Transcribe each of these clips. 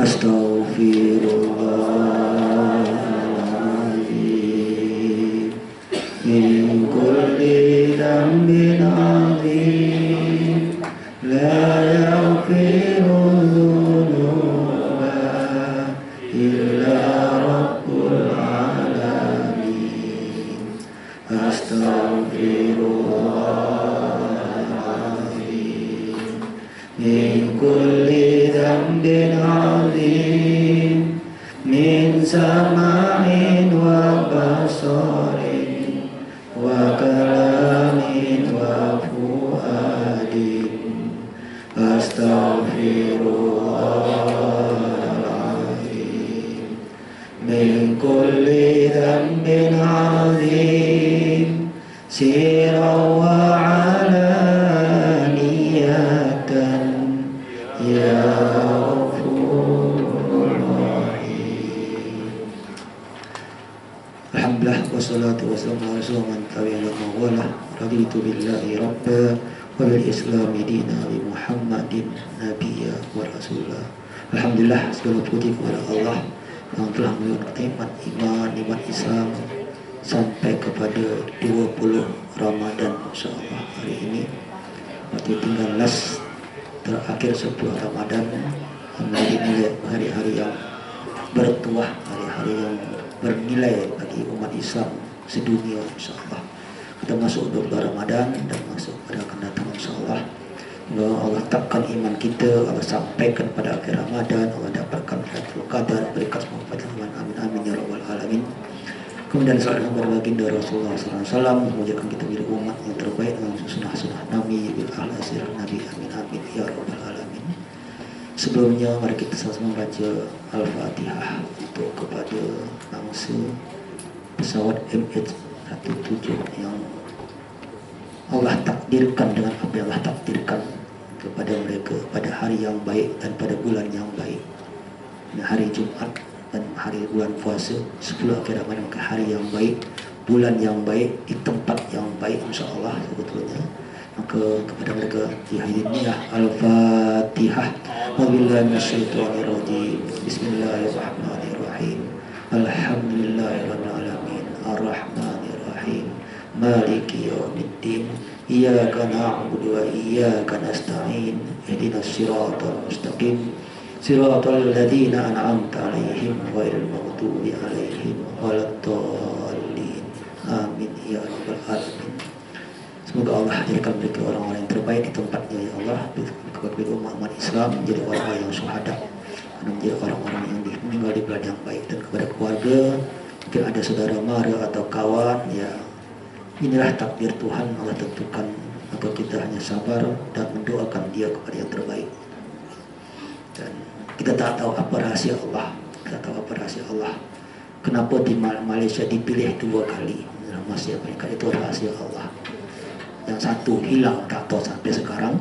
Astaghfirullahaladzim min kulli dhanbin azim la yaghfiru dhunuba illa rabbul alamin. Astaghfirullahaladzim min kulli dhanbin azim min sama'in wa basarin wa kalamin wa fuadin. Astaghfirullahaladzim min kulli dhanbin azim sirran wa alaniyatan ya Ghafurur Rahim. Alhamdulillah wassalatu wassalamu ala rasulillah tabi'il mawala raditu billahi rabba wa bil islami dina bi Muhammadin nabiyya wa rasulah. Alhamdulillah segala puji kepada Allah yang telah menurunkan iman Islam sampai kepada 20 Ramadan insyaallah hari ini. Berarti tinggal last terakhir 10 Ramadan, menjadi hari-hari yang bertuah, hari-hari yang bernilai bagi umat Islam sedunia insyaallah. Kita masuk 20 Ramadan dan masuk pada akan datang insyaallah. Allah tetapkan iman kita, Allah sampaikan pada akhir Ramadan, Allah dapatkan Lailatul Qadar, berikan semua pertolongan, amin amin ya rabbal alamin. Kemudian salat kepada baginda Rasulullah SAW, menjadikan kita menjadi umat yang terbaik dengan sunnah-sunnah Nabi bil al-asir Nabi, amin amin ya rabbal alamin. Sebelumnya mari kita sama membaca Al-Fatihah untuk kepada bangsa pesawat MH17 yang Allah takdirkan dengan apa yang Allah takdirkan kepada mereka pada hari yang baik dan pada bulan yang baik. Ini hari Jumat dan hari bulan puasa 10 akhir Ramadan, maka hari yang baik, bulan yang baik, di tempat yang baik insyaallah sebetulnya. Maka kepada mereka dihadirinya Al-Fatihah. Wabillahi minasyaitonir rajim. Bismillahirrahmanirrahim. Alhamdulillahirabbil alamin. Arrahmanir rahim. Maliki yaumiddin. Iyyaka na'budu wa iyyaka nasta'in. Ihdinas siratal mustaqim. Siratal ladzina an'amta 'alaihim ghairil maghdubi 'alaihim waladdallin. Amin ya rabbal alamin. Semoga Allah jadikan mereka orang-orang yang terbaik di tempatnya ya Allah, kepada umat Islam menjadi orang-orang yang syuhada, menjadi orang-orang yang meninggal di bulan yang baik. Dan kepada keluarga, mungkin ada saudara mara atau kawan, ya inilah takdir Tuhan, Allah tentukan, maka kita hanya sabar dan mendoakan dia kepada yang terbaik. Dan kita tak tahu apa rahasia Allah, kita tahu apa rahasia Allah. Kenapa di Malaysia dipilih 2 kali? Masih apa itu rahasia Allah. Yang satu hilang tak tahu sampai sekarang,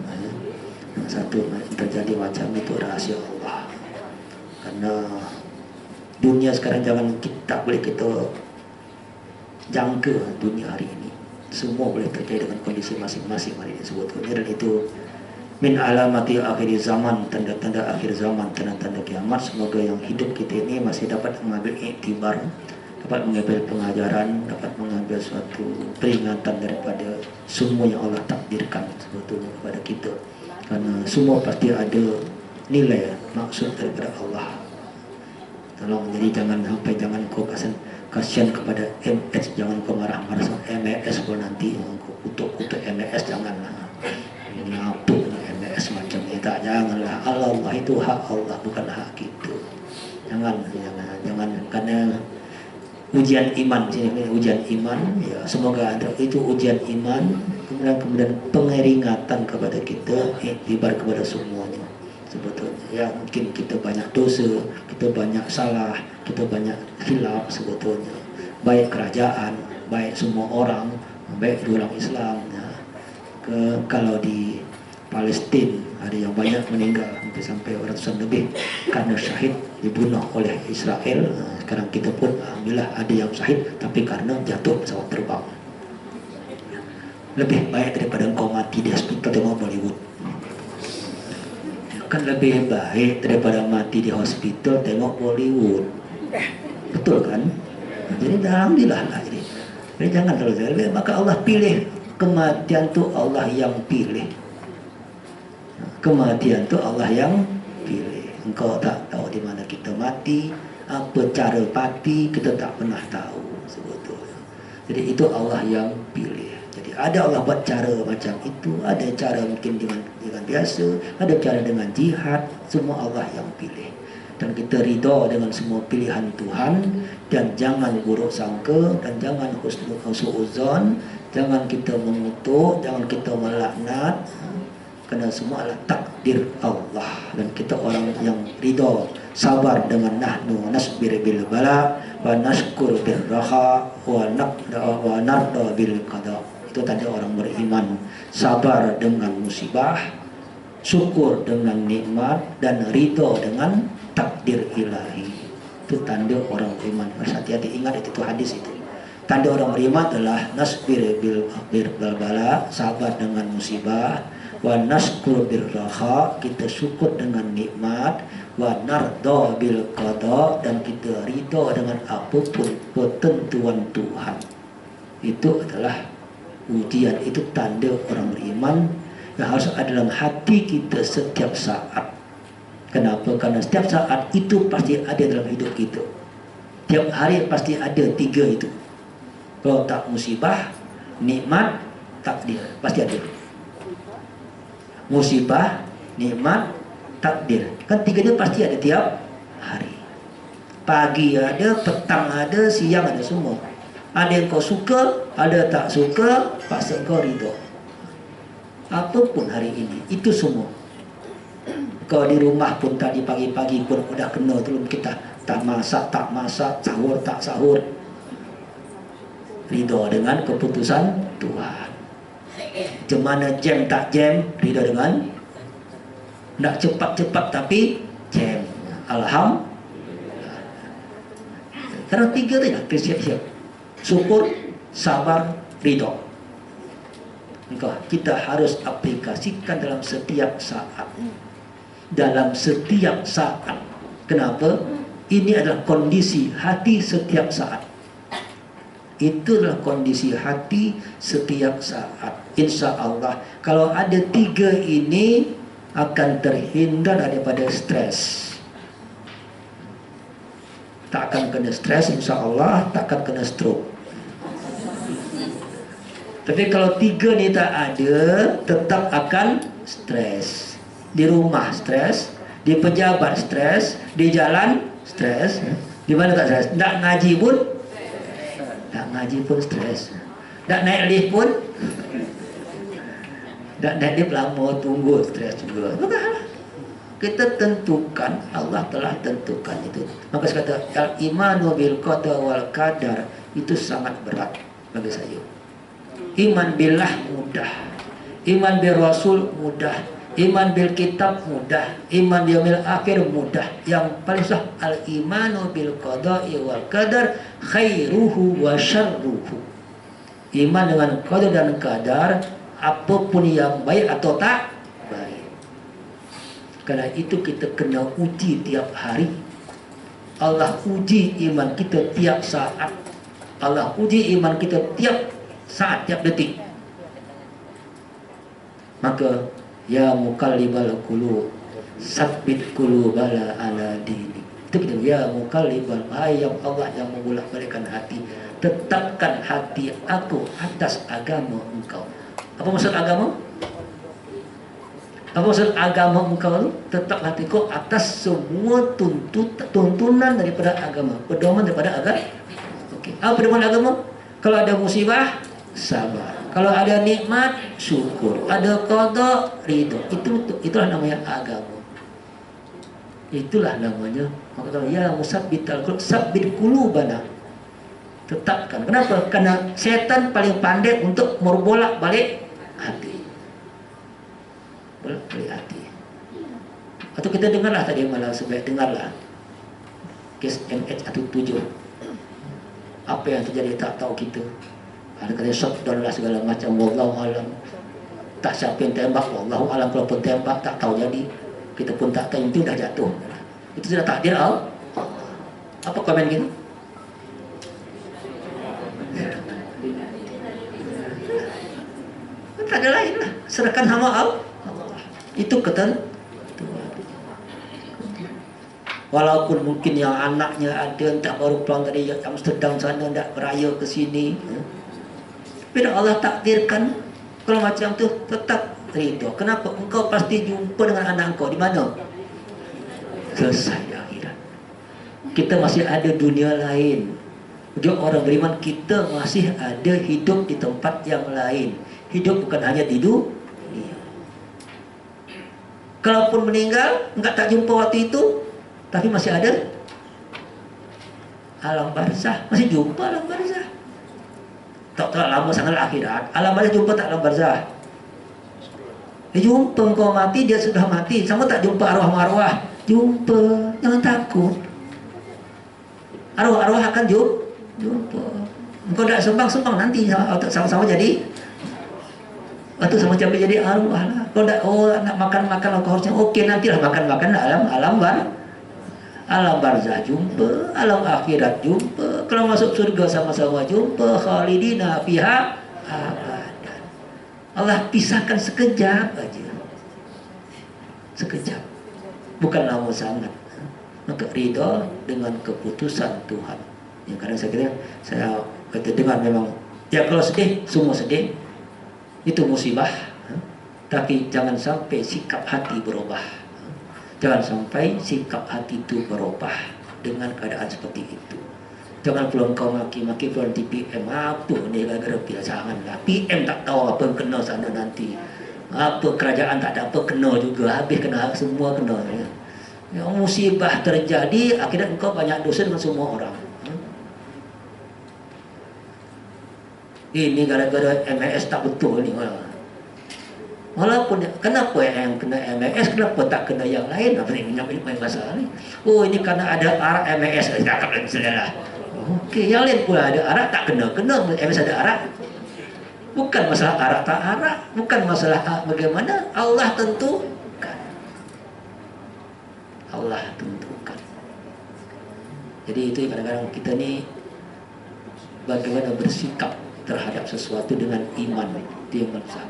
yang satu terjadi macam itu rahasia Allah. Karena dunia sekarang tak boleh kita jangka dunia hari ini. Semua boleh terjadi dengan kondisi masing-masing hari ini sebetulnya, dan itu min alamati akhir zaman, tanda-tanda akhir zaman, tanda-tanda kiamat. Semoga yang hidup kita ini masih dapat mengambil iktibar, dapat mengambil pengajaran, dapat mengambil suatu peringatan daripada semua yang Allah takdirkan sebetulnya kepada kita. Karena semua pasti ada nilai maksud daripada Allah. Tolong, jadi jangan kau kasihan kepada MS, jangan kau marah-marah sama MS pun nanti kau kutuk MS, janganlah. Ini apa MS macam ni, tak, janganlah. Allah itu hak Allah, bukan hak kita. Jangan karena ujian iman, ujian iman, ya semoga itu ujian iman, kemudian pengeringatan kepada kita, iktibar kepada semuanya sebetulnya. Ya mungkin kita banyak dosa, kita banyak salah, kita banyak khilaf sebetulnya, baik kerajaan, baik semua orang, baik orang Islam ya. Kalau di Palestina ada yang banyak meninggal, hampir sampai ratusan lebih karena syahid dibunuh oleh Israel. Sekarang kita pun alhamdulillah ada yang syahid tapi karena jatuh pesawat terbang. Lebih baik daripada engkau mati di hospital tengok Bollywood. Kan lebih baik daripada mati di hospital tengok Bollywood. Betul kan? Jadi alhamdulillah lah ini. Jadi jangan terlalu jauh. Maka Allah pilih kematian tu, Allah yang pilih. Kematian tu Allah yang pilih. Engkau tak tahu di mana kita mati, apa cara mati kita tak pernah tahu sebetulnya. Jadi itu Allah yang pilih. Jadi ada Allah buat cara macam itu, ada cara mungkin dengan biasa, ada cara dengan jihad, semua Allah yang pilih. Dan kita ridha dengan semua pilihan Tuhan, dan jangan buruk sangka, dan jangan husnuzon, jangan kita mengutuk, jangan kita melaknat, kerana semua adalah takdir Allah. Dan kita orang yang ridha, sabar dengan nahnu nasbir bil bala wa nashkur bil raha wa narda bil qada. Itu tanda orang beriman, sabar dengan musibah, syukur dengan nikmat, dan ridha dengan takdir ilahi. Itu tanda orang beriman. Hati-hati ingat itu hadis itu. Tanda orang beriman adalah nasbir bil bala, sabar dengan musibah, wa nashkur bil raha, kita syukur dengan nikmat, wa narda bil qada, dan kita ridha dengan apapun ketentuan Tuhan. Itu adalah ujian, itu tanda orang beriman yang harus ada dalam hati kita setiap saat. Kenapa? Karena setiap saat itu pasti ada dalam hidup kita. Tiap hari pasti ada tiga itu. Kalau tak musibah, nikmat, takdir, pasti ada. Musibah, nikmat, takdir, kan tiga dia pasti ada tiap hari. Pagi ada, petang ada, siang ada, semua. Ada yang kau suka, ada tak suka, paksa kau ridha. Apapun hari ini, itu semua. Kau di rumah pun tadi pagi-pagi pun udah kena belum kita, tak masak, sahur tak sahur, ridha dengan keputusan Tuhan. Macam mana jam tak jam, ridha dengan nak cepat-cepat tapi jam, alhamdulillah. Karena tiga tu ya, siap-siap. Syukur, sabar, ridha. Kita harus aplikasikan dalam setiap saat. Dalam setiap saat. Kenapa? Ini adalah kondisi hati setiap saat. Itu adalah kondisi hati setiap saat. Insya Allah, kalau ada tiga ini akan terhindar daripada stres. Tak akan kena stres, insya Allah. Tak akan kena stroke. Tapi kalau tiga ni tak ada, tetap akan stres. Di rumah stres, di pejabat stres, di jalan stres. Di mana tak stres? Tak ngaji pun, tak ngaji pun stres. Tak naik lift pun, tak naik lift lama tunggu, stres juga. Kita tentukan, Allah telah tentukan itu. Maka saya kata al-imanu bil qada wal qadar itu sangat berat bagi saya. Iman billah mudah, iman bil rasul mudah, iman bil kitab mudah, iman yaumil akhir mudah. Yang paling susah al-imanu bil qada'i wal qadar khairuhu wa syarruhu. Iman dengan qadar dan qadar, apapun yang baik atau tak baik. Karena itu kita kena uji tiap hari. Allah uji iman kita tiap saat. Allah uji iman kita tiap saat, tiap detik. Maka ya muqallibal qulub sabbit qulubana ala dini. Itu kita ya muqallibal, hai yang Allah yang membolak-balikkan hati, tetapkan hati aku atas agama engkau. Apa maksud agama? Apa maksud agama engkau? Tetap hatiku atas semua tuntunan daripada agama, pedoman daripada agama. Okey. Apa pedoman agama? Kalau ada musibah, sabar. Kalau ada nikmat, syukur. Ada qada, ridha. Itulah namanya agama. Itulah namanya. Maka kalau ya musabbital qulub, sabbit qulubana. Tetapkan. Kenapa? Karena setan paling pandai untuk merbolak-balik hati. Bolak-balik hati. Atau kita dengarlah tadi malam sebaik dengarlah kes MH17. Apa yang terjadi tak tahu kita. Ada kata shotdown lah segala macam. Wallahu alam. Tak siapa yang tembak, wallahu alam. Kalau pun tembak tak tahu jadi. kita pun tak tahu, itu dah jatuh. Itu sudah takdir Allah. Apa komen kita? Tak ada lain lah, serahkan hamba Allah. Itu ketentuan. Walaupun mungkin yang anaknya ada entah baru pulang dari Amsterdam sana, tak beraya ke sini, tapi Allah takdirkan kalau macam tu tetap ridho. Kenapa? Engkau pasti jumpa dengan anak engkau di mana? Selesai akhirat. Kita masih ada dunia lain. Bagi orang beriman, kita masih ada hidup di tempat yang lain. Hidup bukan hanya di dunia. Kalaupun meninggal, enggak tak jumpa waktu itu, tapi masih ada alam barzah, masih jumpa alam barzah. Tak lama sangat akhirat. Alam barzah jumpa tak alam barzah? Jumpa, engkau mati, dia sudah mati. Sama tak jumpa arwah-arwah? Jumpa, jangan takut. Arwah-arwah akan jumpa. Engkau tak sembang nanti sama-sama jadi. Waktu sama capai jadi arwah lah. Kalau tak, nak makan-makan, kau harusnya oke, nantilah makan-makan alam barzah jumpa, alam akhirat jumpa. Kalau masuk surga sama-sama jumpa, khalidina fiha abadan. Allah pisahkan sekejap aja, sekejap, bukan lama sangat. Maka ridha dengan keputusan Tuhan. Yang kadang saya kata dengar memang, ya kalau sedih, semua sedih, itu musibah. Tapi jangan sampai sikap hati berubah. Jangan sampai sikap hati itu berubah dengan keadaan seperti itu. Jangan pulang kau maki-maki pulang di PM. Apa ni gara-gara jangan lah. PM tak tahu apa yang kena sana nanti. Apa kerajaan tak ada apa kena juga. Habis kena semua kena. Yang musibah terjadi, akhirnya engkau banyak dosa dengan semua orang. Ini gara-gara MAS tak betul ni. Walaupun kenapa yang kena MAS, kenapa tak kena yang lain? Apa ni masalah ni? Oh, ini karena ada arak MAS, tak kena lah. Okey, yang lain pula ada arak tak kena MAS ada arak. Bukan masalah arak tak arak, bukan masalah bagaimana, Allah tentukan. Allah tentukan. Jadi itu kadang-kadang kita ni bagaimana bersikap terhadap sesuatu dengan iman. Dia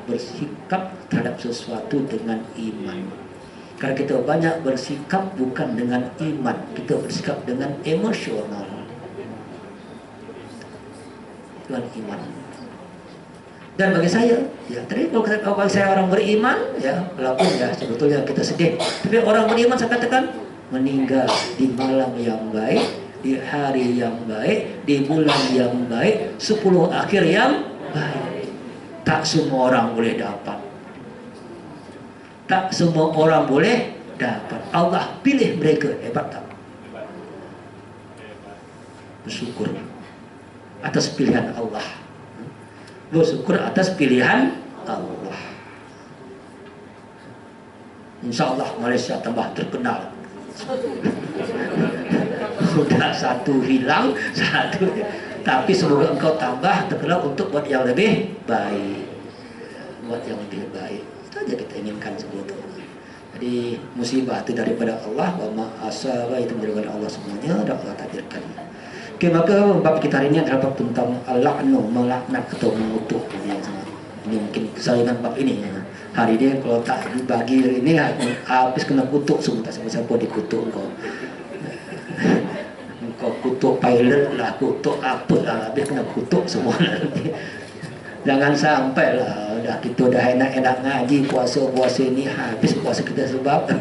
bersikap terhadap sesuatu dengan iman. Karena kita banyak bersikap bukan dengan iman, kita bersikap dengan emosional, dengan iman. Dan bagi saya, ya tadi kalau bagi saya orang beriman, ya walaupun ya sebetulnya kita sedih, tapi orang beriman saya katakan meninggal di malam yang baik, di hari yang baik, di bulan yang baik, 10 akhir yang baik. Tak semua orang boleh dapat. Tak semua orang boleh dapat. Allah pilih mereka. Hebat tak? Bersyukur atas pilihan Allah. Bersyukur atas pilihan Allah. InsyaAllah Malaysia tambah terkenal. Sudah satu hilang, satu. Tapi semoga engkau tambah terkenal untuk buat yang lebih baik. Buat yang lebih baik. Itu aja kita inginkan sebetulnya. Jadi musibah itu daripada Allah. Wa ma asaba itu daripada Allah semuanya. Dan Allah takdirkan. Oke, maka bab kita hari ini adalah bab tentang al-la'nu, melaknat atau mengutuk. Ini mungkin kesayangan bab ini. Hari ini kalau tak dibagi hari ini, habis kena kutuk semua. Tak siapa-siapa dikutuk engkau. Kau kutuk pilot lah, kutuk apa lah, habis kena kutuk semua nanti. Jangan sampai lah, dah kita dah enak-enak ngaji, puasa-puasa ni, habis puasa kita sebab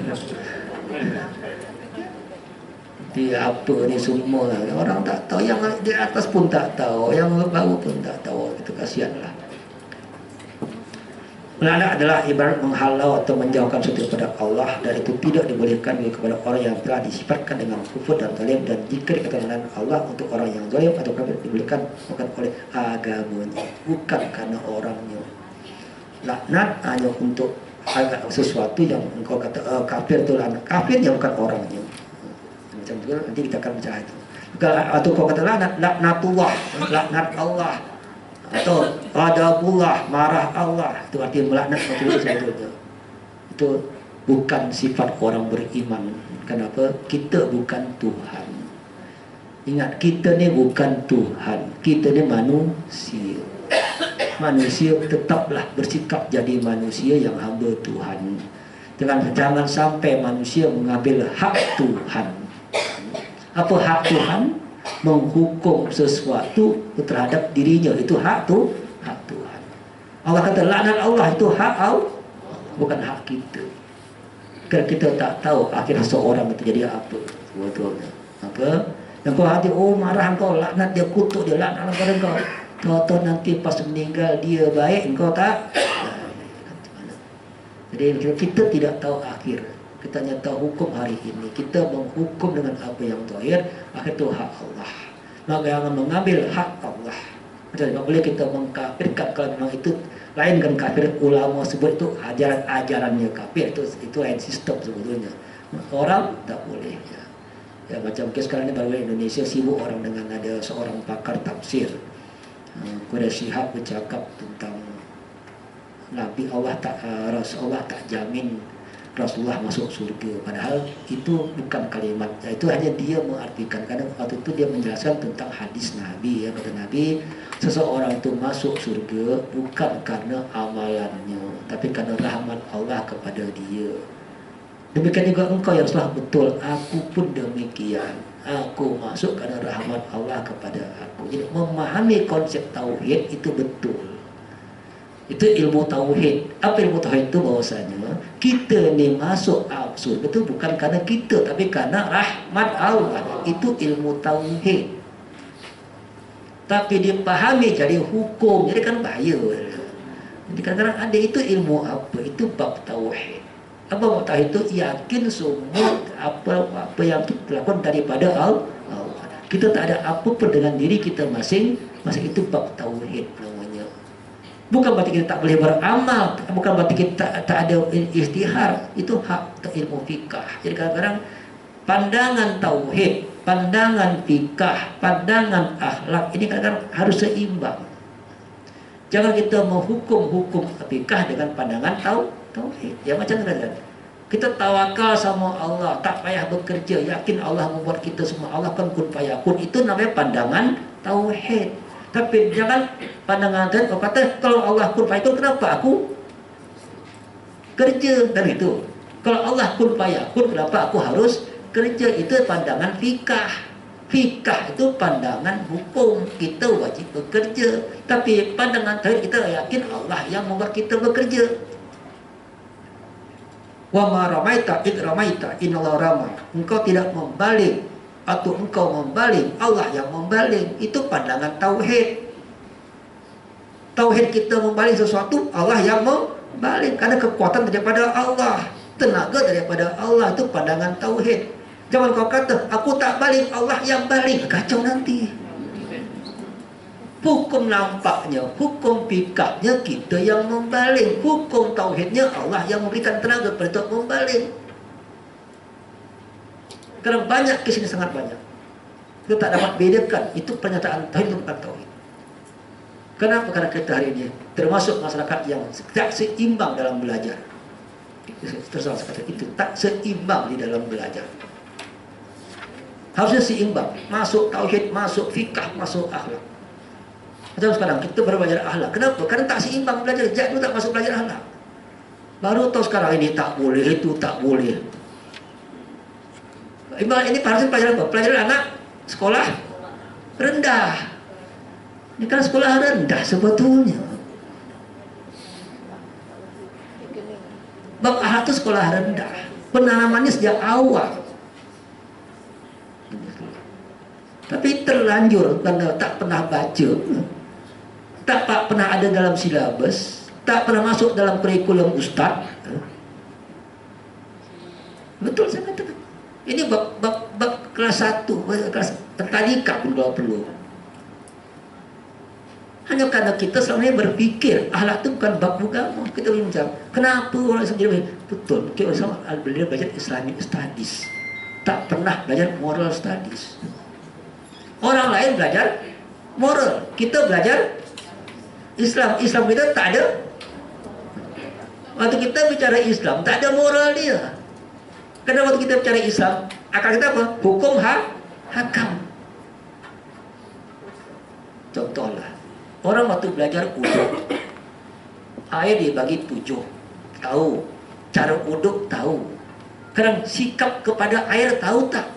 di apa ni semua. Orang tak tahu, yang di atas pun tak tahu, yang bawah pun tak tahu. Itu kasihan lah. Melaknat adalah ibarat menghalau atau menjauhkan sesuatu daripada Allah, dan itu tidak dibolehkan kepada orang yang telah disifatkan dengan kufur dan zalim. Dan jika dikatakan Allah untuk orang yang zalim atau kafir, dibolehkan bukan oleh agamanya, bukan karena orangnya. Laknat hanya untuk sesuatu yang engkau kata kafir itu laknat, kafirnya bukan orangnya. Macam itu nanti kita akan baca itu. Atau kau kata laknatullah, laknat Allah, atau ghadabullah, marah Allah, itu artinya melaknat sebetulnya. Itu bukan sifat orang beriman. Kenapa? Kita bukan Tuhan. Ingat, kita ni bukan Tuhan. Kita ni manusia. Manusia tetaplah bersikap jadi manusia yang hamba Tuhan. Jangan sampai manusia mengambil hak Tuhan. Apa hak Tuhan? Menghukum sesuatu terhadap dirinya. Itu hak Tuhan. Allah kata laknat Allah itu hak Allah, bukan hak kita. Kerana kita tak tahu akhir seorang itu jadi apa sebetulnya. Apa? Yang kau hati, marah kau, laknat dia, kutuk dia, laknat kepada kau. Tahu-tahu nanti pas meninggal dia baik, engkau tak. Jadi kita tidak tahu akhir. Kita hanya tahu hukum hari ini. Kita menghukum dengan apa yang zahir, akhir itu hak Allah. Maka jangan mengambil hak Allah. Jadi tak boleh kita mengkafirkan kalau memang itu lain kan kafir. Ulama sebut itu ajarannya kafir, itu lain sistem sebetulnya. Orang tak boleh. Ya macam kes sekarang ini baru Indonesia sibuk orang dengan ada seorang pakar tafsir. Quraisy Shihab bercakap tentang Nabi Allah tak Rasulullah tak jamin Rasulullah masuk surga. Padahal itu bukan kalimat. Itu hanya dia mengartikan. Karena waktu itu dia menjelaskan tentang hadis Nabi. Ya, kata Nabi, seseorang itu masuk surga bukan karena amalannya, tapi karena rahmat Allah kepada dia. Demikian juga engkau yang salah betul. Aku pun demikian. Aku masuk karena rahmat Allah kepada aku. Jadi memahami konsep tauhid itu betul. Itu ilmu tauhid. Apa ilmu tauhid itu? Bahwasanya kita ni masuk surga itu bukan karena kita, tapi karena rahmat Allah. Itu ilmu tauhid. Tapi dipahami jadi hukum, jadi kan bahaya. Jadi kadang-kadang ada itu ilmu apa? Itu bab tauhid. Apa bab tauhid itu? Yakin semua apa yang kita lakukan daripada Allah. Kita tak ada apa-apa dengan diri kita masing-masing. Itu bab tauhid namanya. Bukan berarti kita tak boleh beramal, bukan berarti kita tak ada istihar. Itu hak ilmu fikah. Jadi kadang-kadang pandangan tauhid, pandangan fikah, pandangan akhlak ini kadang-kadang harus seimbang. Jangan kita menghukum fikah dengan pandangan tauhid. Ya macam kadang kita tawakal sama Allah, tak payah bekerja, yakin Allah membuat kita semua. Allah kan kun fayakun. Itu namanya pandangan tauhid. Tapi jangan pandangan tauhid kau kata kalau Allah kun fayakun, kenapa aku kerja? Dan itu kalau Allah kun fayakun, kenapa aku harus kerja? Itu pandangan fikah. Fikah itu pandangan hukum, kita wajib bekerja. Tapi pandangan tauhid kita yakin Allah yang membuat kita bekerja. Wa ma ramaita id ramaita innallaha rama. Engkau tidak membalik atau engkau membaling, Allah yang membaling. Itu pandangan tauhid. Tauhid kita membaling sesuatu, Allah yang membaling. Karena kekuatan daripada Allah, tenaga daripada Allah. Itu pandangan tauhid. Jangan kau kata aku tak baling, Allah yang baling. Kacau nanti. Hukum nampaknya, hukum fikahnya kita yang membaling. Hukum tauhidnya Allah yang memberikan tenaga untuk membaling. Karena banyak kes ini, sangat banyak. Kita tak dapat bedakan itu pernyataan tauhid atau bukan tauhid. Kenapa? Karena kita hari ini termasuk masyarakat yang tak seimbang dalam belajar. Tersalah kata itu, tak seimbang di dalam belajar. Harusnya seimbang. Masuk tauhid, masuk fikah, masuk akhlak. Macam sekarang kita baru belajar akhlak. Kenapa? Karena tak seimbang belajar. Sejak dulu tak masuk belajar akhlak. Baru tahu sekarang ini tak boleh, itu tak boleh. Ini harusnya pelajaran apa? Pelajaran anak sekolah rendah. Ini kan sekolah rendah sebetulnya. Bab akhlak itu sekolah rendah. Penanamannya sejak awal. Tapi terlanjur karena tak pernah baca, tak pernah ada dalam silabus, tak pernah masuk dalam kurikulum ustaz. Betul saya katakan. Ini bab kelas 1, kelas tadika pun kalau perlu. Hanya karena kita selama ini berpikir akhlak itu bukan bab agama. Kita bincang, kenapa orang Islam jadi betul? Kita sama beliau belajar Islamic Studies, tak pernah belajar moral studies. Orang lain belajar moral, kita belajar Islam. Islam kita tak ada Waktu kita bicara Islam, tak ada moral dia. Karena waktu kita bicara Islam, akal kita apa? Hukum hakam. Contohlah, orang waktu belajar uduk, air dibagi 7, tahu. Cara uduk tahu. Sekarang sikap kepada air tahu tak?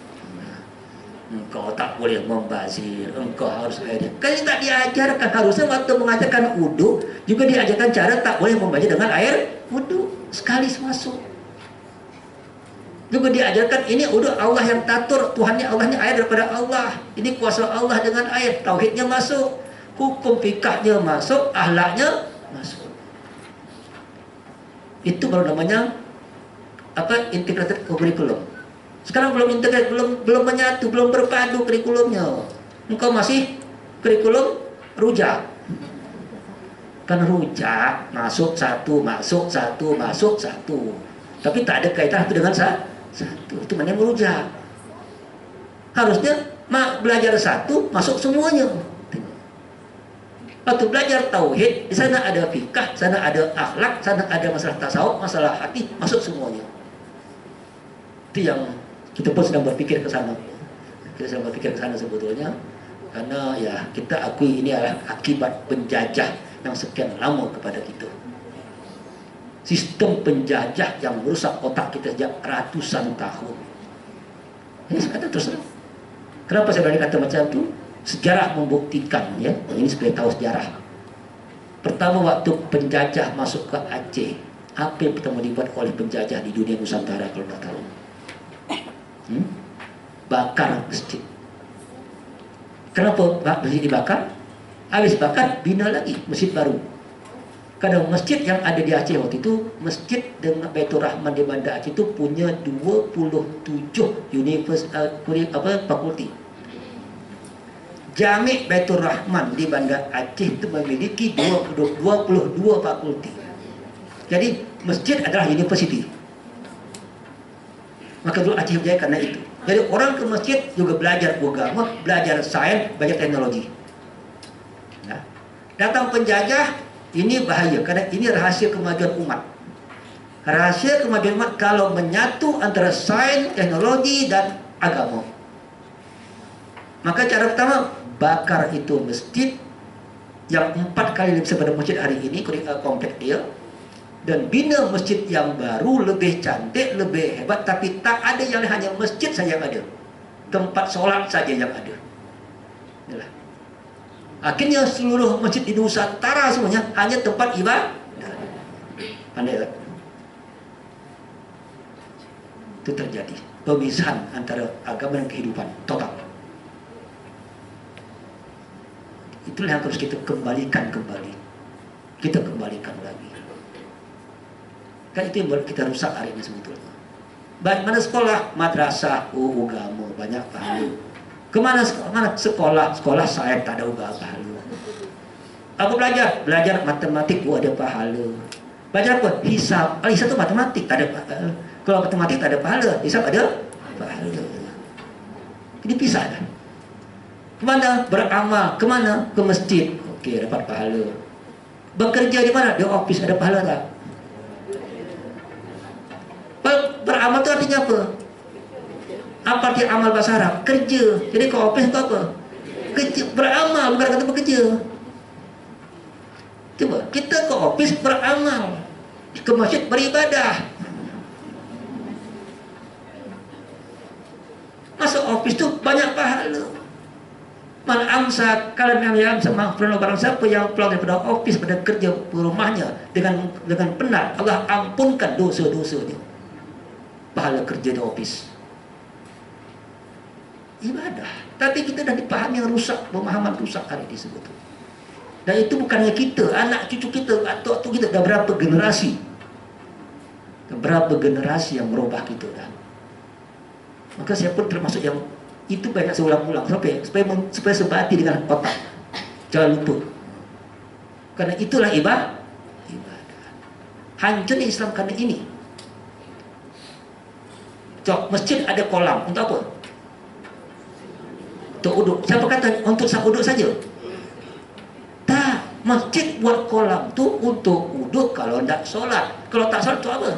Engkau tak boleh membazir, engkau harus airnya. Kan tak diajarkan. Harusnya waktu mengajarkan uduk juga diajarkan cara tak boleh membazir dengan air uduk sekali masuk. Juga diajarkan ini uduk Allah yang tatur, Tuhannya Allahnya air daripada Allah. Ini kuasa Allah dengan air, tauhidnya masuk, hukum fikahnya masuk, ahlaknya masuk. Itu baru namanya apa? Integrated curriculum. Sekarang belum integrate, belum menyatu, belum berpadu kurikulumnya. Engkau masih kurikulum rujak. Kan rujak masuk satu, masuk satu, masuk satu. Tapi tak ada kaitan satu dengan satu. Itu namanya rujak. Harusnya belajar satu, masuk semuanya. Waktu belajar tauhid, di sana ada fikah, sana ada akhlak, sana ada masalah tasawuf, masalah hati, masuk semuanya. Itu yang kita pun sedang berpikir ke sana. Kita sedang berpikir ke sana sebetulnya, karena ya kita akui ini adalah akibat penjajah yang sekian lama kepada kita. Sistem penjajah yang merusak otak kita sejak ratusan tahun. Ini saya kata terus terang. Kenapa saya berani kata macam itu? Sejarah membuktikan, ya. Ini supaya tahu sejarah. Pertama waktu penjajah masuk ke Aceh, apa yang pertama dibuat oleh penjajah di dunia Nusantara kalau tidak tahu? Bakar masjid. Kenapa masjid dibakar? Habis bakar, bina lagi masjid baru. Karena masjid yang ada di Aceh waktu itu, masjid dengan Baitur Rahman di Banda Aceh itu punya 27 fakulti. Jami' Baitur Rahman di Banda Aceh itu memiliki 22 fakulti. Jadi masjid adalah university. Maka dulu Aceh berjaya karena itu. Jadi orang ke masjid juga belajar agama, belajar sains, belajar teknologi. Nah, datang penjajah, ini bahaya karena ini rahasia kemajuan umat. Rahasia kemajuan umat kalau menyatu antara sains, teknologi dan agama. Maka cara pertama, bakar itu masjid yang 4 kali lebih besar pada masjid hari ini, komplek dia, dan bina masjid yang baru, lebih cantik, lebih hebat, tapi tak ada yang hanya masjid saja yang ada, tempat sholat saja yang ada. Inilah. Akhirnya seluruh masjid di Nusantara semuanya hanya tempat ibadah. Pandai tak? Itu terjadi pemisahan antara agama dan kehidupan total. Itulah yang harus kita kembalikan kembali. Kita kembalikan lagi. Kan itu yang kita rusak hari ini sebetulnya. Mana sekolah, madrasah, agama, banyak pahala. Kemana sekolah? Sekolah saya tak ada pahala. Apa belajar? Belajar matematik, ada pahala. Belajar apa? Hisab. Hisab itu matematik, tak ada pahala. Kalau matematik tak ada pahala, hisab ada pahala. Ini pisah kan? Kemana? Beramal. Kemana? Ke masjid. Okey, dapat pahala. Bekerja di mana? Di office, ada pahala tak? Beramal itu artinya apa? Apa arti amal bahasa Arab? Kerja. Jadi ke office itu apa? Kerja. Beramal, bukan kata bekerja. Coba, kita ke office beramal, ke masjid beribadah. Masuk office itu banyak pahala. Man amsa kalam yang sama barang siapa yang pulang daripada office pada kerja rumahnya dengan benar, Allah ampunkan dosa-dosanya. Pahala kerja di office. Ibadah. Tapi kita dah dipahami yang rusak, pemahaman rusak hari ini sebetulnya. Dan itu bukannya kita, anak cucu kita, atuk-atuk kita, dah berapa generasi. Berapa generasi yang merubah kita dah. Maka saya pun termasuk yang itu banyak seulang-ulang supaya sebati dengan otak. Jangan lupa. Karena itulah ibadah. Hancurnya Islam karena ini. Masjid ada kolam untuk apa? Untuk uduk. Siapa kata untuk uduk saja? Tak. Masjid buat kolam tu untuk wuduk kalau tak solat. Kalau tak solat tu apa?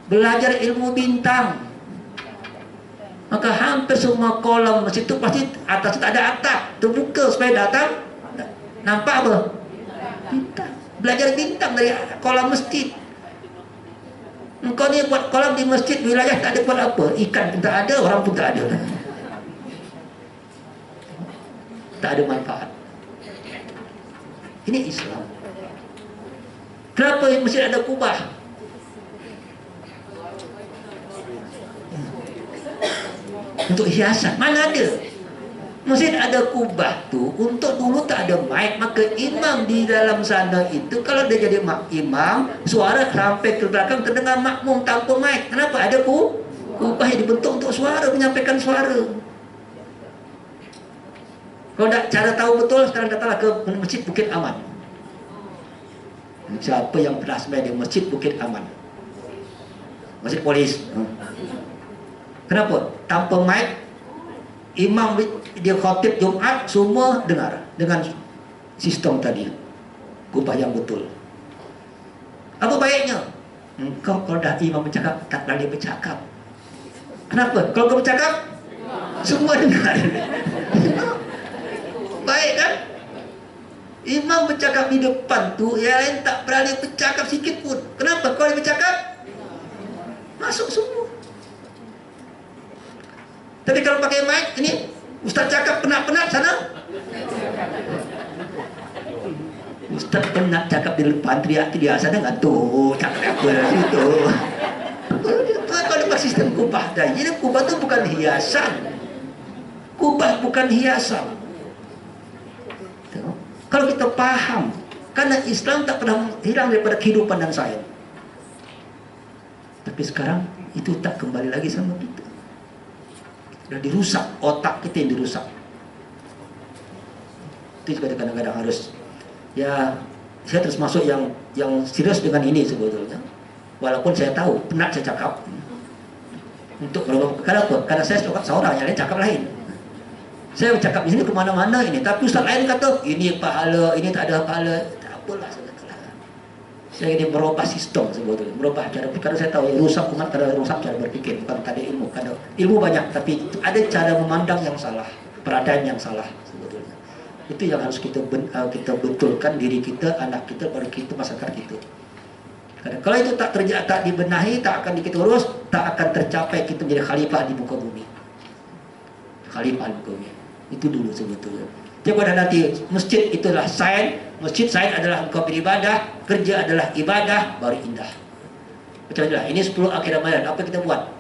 Belajar ilmu bintang. Maka hampir semua kolam masjid tu pasti atas tak ada atap, terbuka supaya datang nampak apa? Bintang. Belajar bintang dari kolam masjid. Engkau ni buat kolam di masjid wilayah tak ada buat apa? Ikan pun tak ada, orang pun tak ada. Tak ada manfaat. Ini Islam. Kenapa masjid ada kubah? Untuk hiasan. Mana ada? Masjid ada kubah tu untuk dulu tak ada mic, maka imam di dalam sana itu kalau dia jadi imam, suara sampai ke belakang terdengar makmum tanpa mic. Kenapa? Ada kubah yang dibentuk untuk suara, menyampaikan suara. Kalau tak cara tahu betul, sekarang datanglah ke Masjid Bukit Aman. Siapa yang pernah sembahyang di Masjid Bukit Aman? Masjid polis. Kenapa? Tanpa mic, imam dia khatib Jumaat, semua dengar dengan sistem tadi. Kubah yang betul. Apa baiknya? Engkau kalau dah imam bercakap, tak berani bercakap. Kenapa? Kalau kau bercakap, semua dengar. Baik kan? Imam bercakap di depan tu, yang lain tak berani bercakap sikit pun. Kenapa? Kalau dia bercakap, masuk semua. Tapi kalau pakai mic, ini Ustaz cakap penat-penat sana. Ustaz penat cakap di depan, teriak-teriak sana ngantuk, cakap apa itu. Kalau ada sistem kubah dah. Jadi kubah tu bukan hiasan. Kubah bukan hiasan. Kalau kita paham, karena Islam tak pernah hilang daripada kehidupan dan sains. Tapi sekarang itu tak kembali lagi sama kita. Sudah dirusak, otak kita yang dirusak. Itu juga kadang-kadang harus, ya saya terus masuk yang serius dengan ini sebetulnya. Walaupun saya tahu, penat saya cakap. Untuk karena saya cakap seorang, yang lain cakap lain. Saya bercakap di sini kemana-mana ini, tapi ustaz lain kata ini pahala, ini tak ada pahala. Tak apalah, saya ini merubah sistem sebetulnya, merubah cara berpikir. Karena saya tahu rusak umat, karena rusak cara berpikir, bukan tak ada ilmu. Karena ilmu banyak, tapi ada cara memandang yang salah, peradaan yang salah sebetulnya. Itu yang harus kita betulkan diri kita, anak kita, pada kita, masyarakat kita. Karena kalau itu tak terjadi, tak dibenahi, tak akan kita urus, tak akan tercapai kita menjadi khalifah di muka bumi. Khalifah di muka bumi. Itu dulu sebetulnya. Jadi pada nanti masjid itulah sains, masjid sains adalah engkau beribadah, kerja adalah ibadah, baru indah. Macam itulah. Ini 10 akhir Ramadan. Apa kita buat?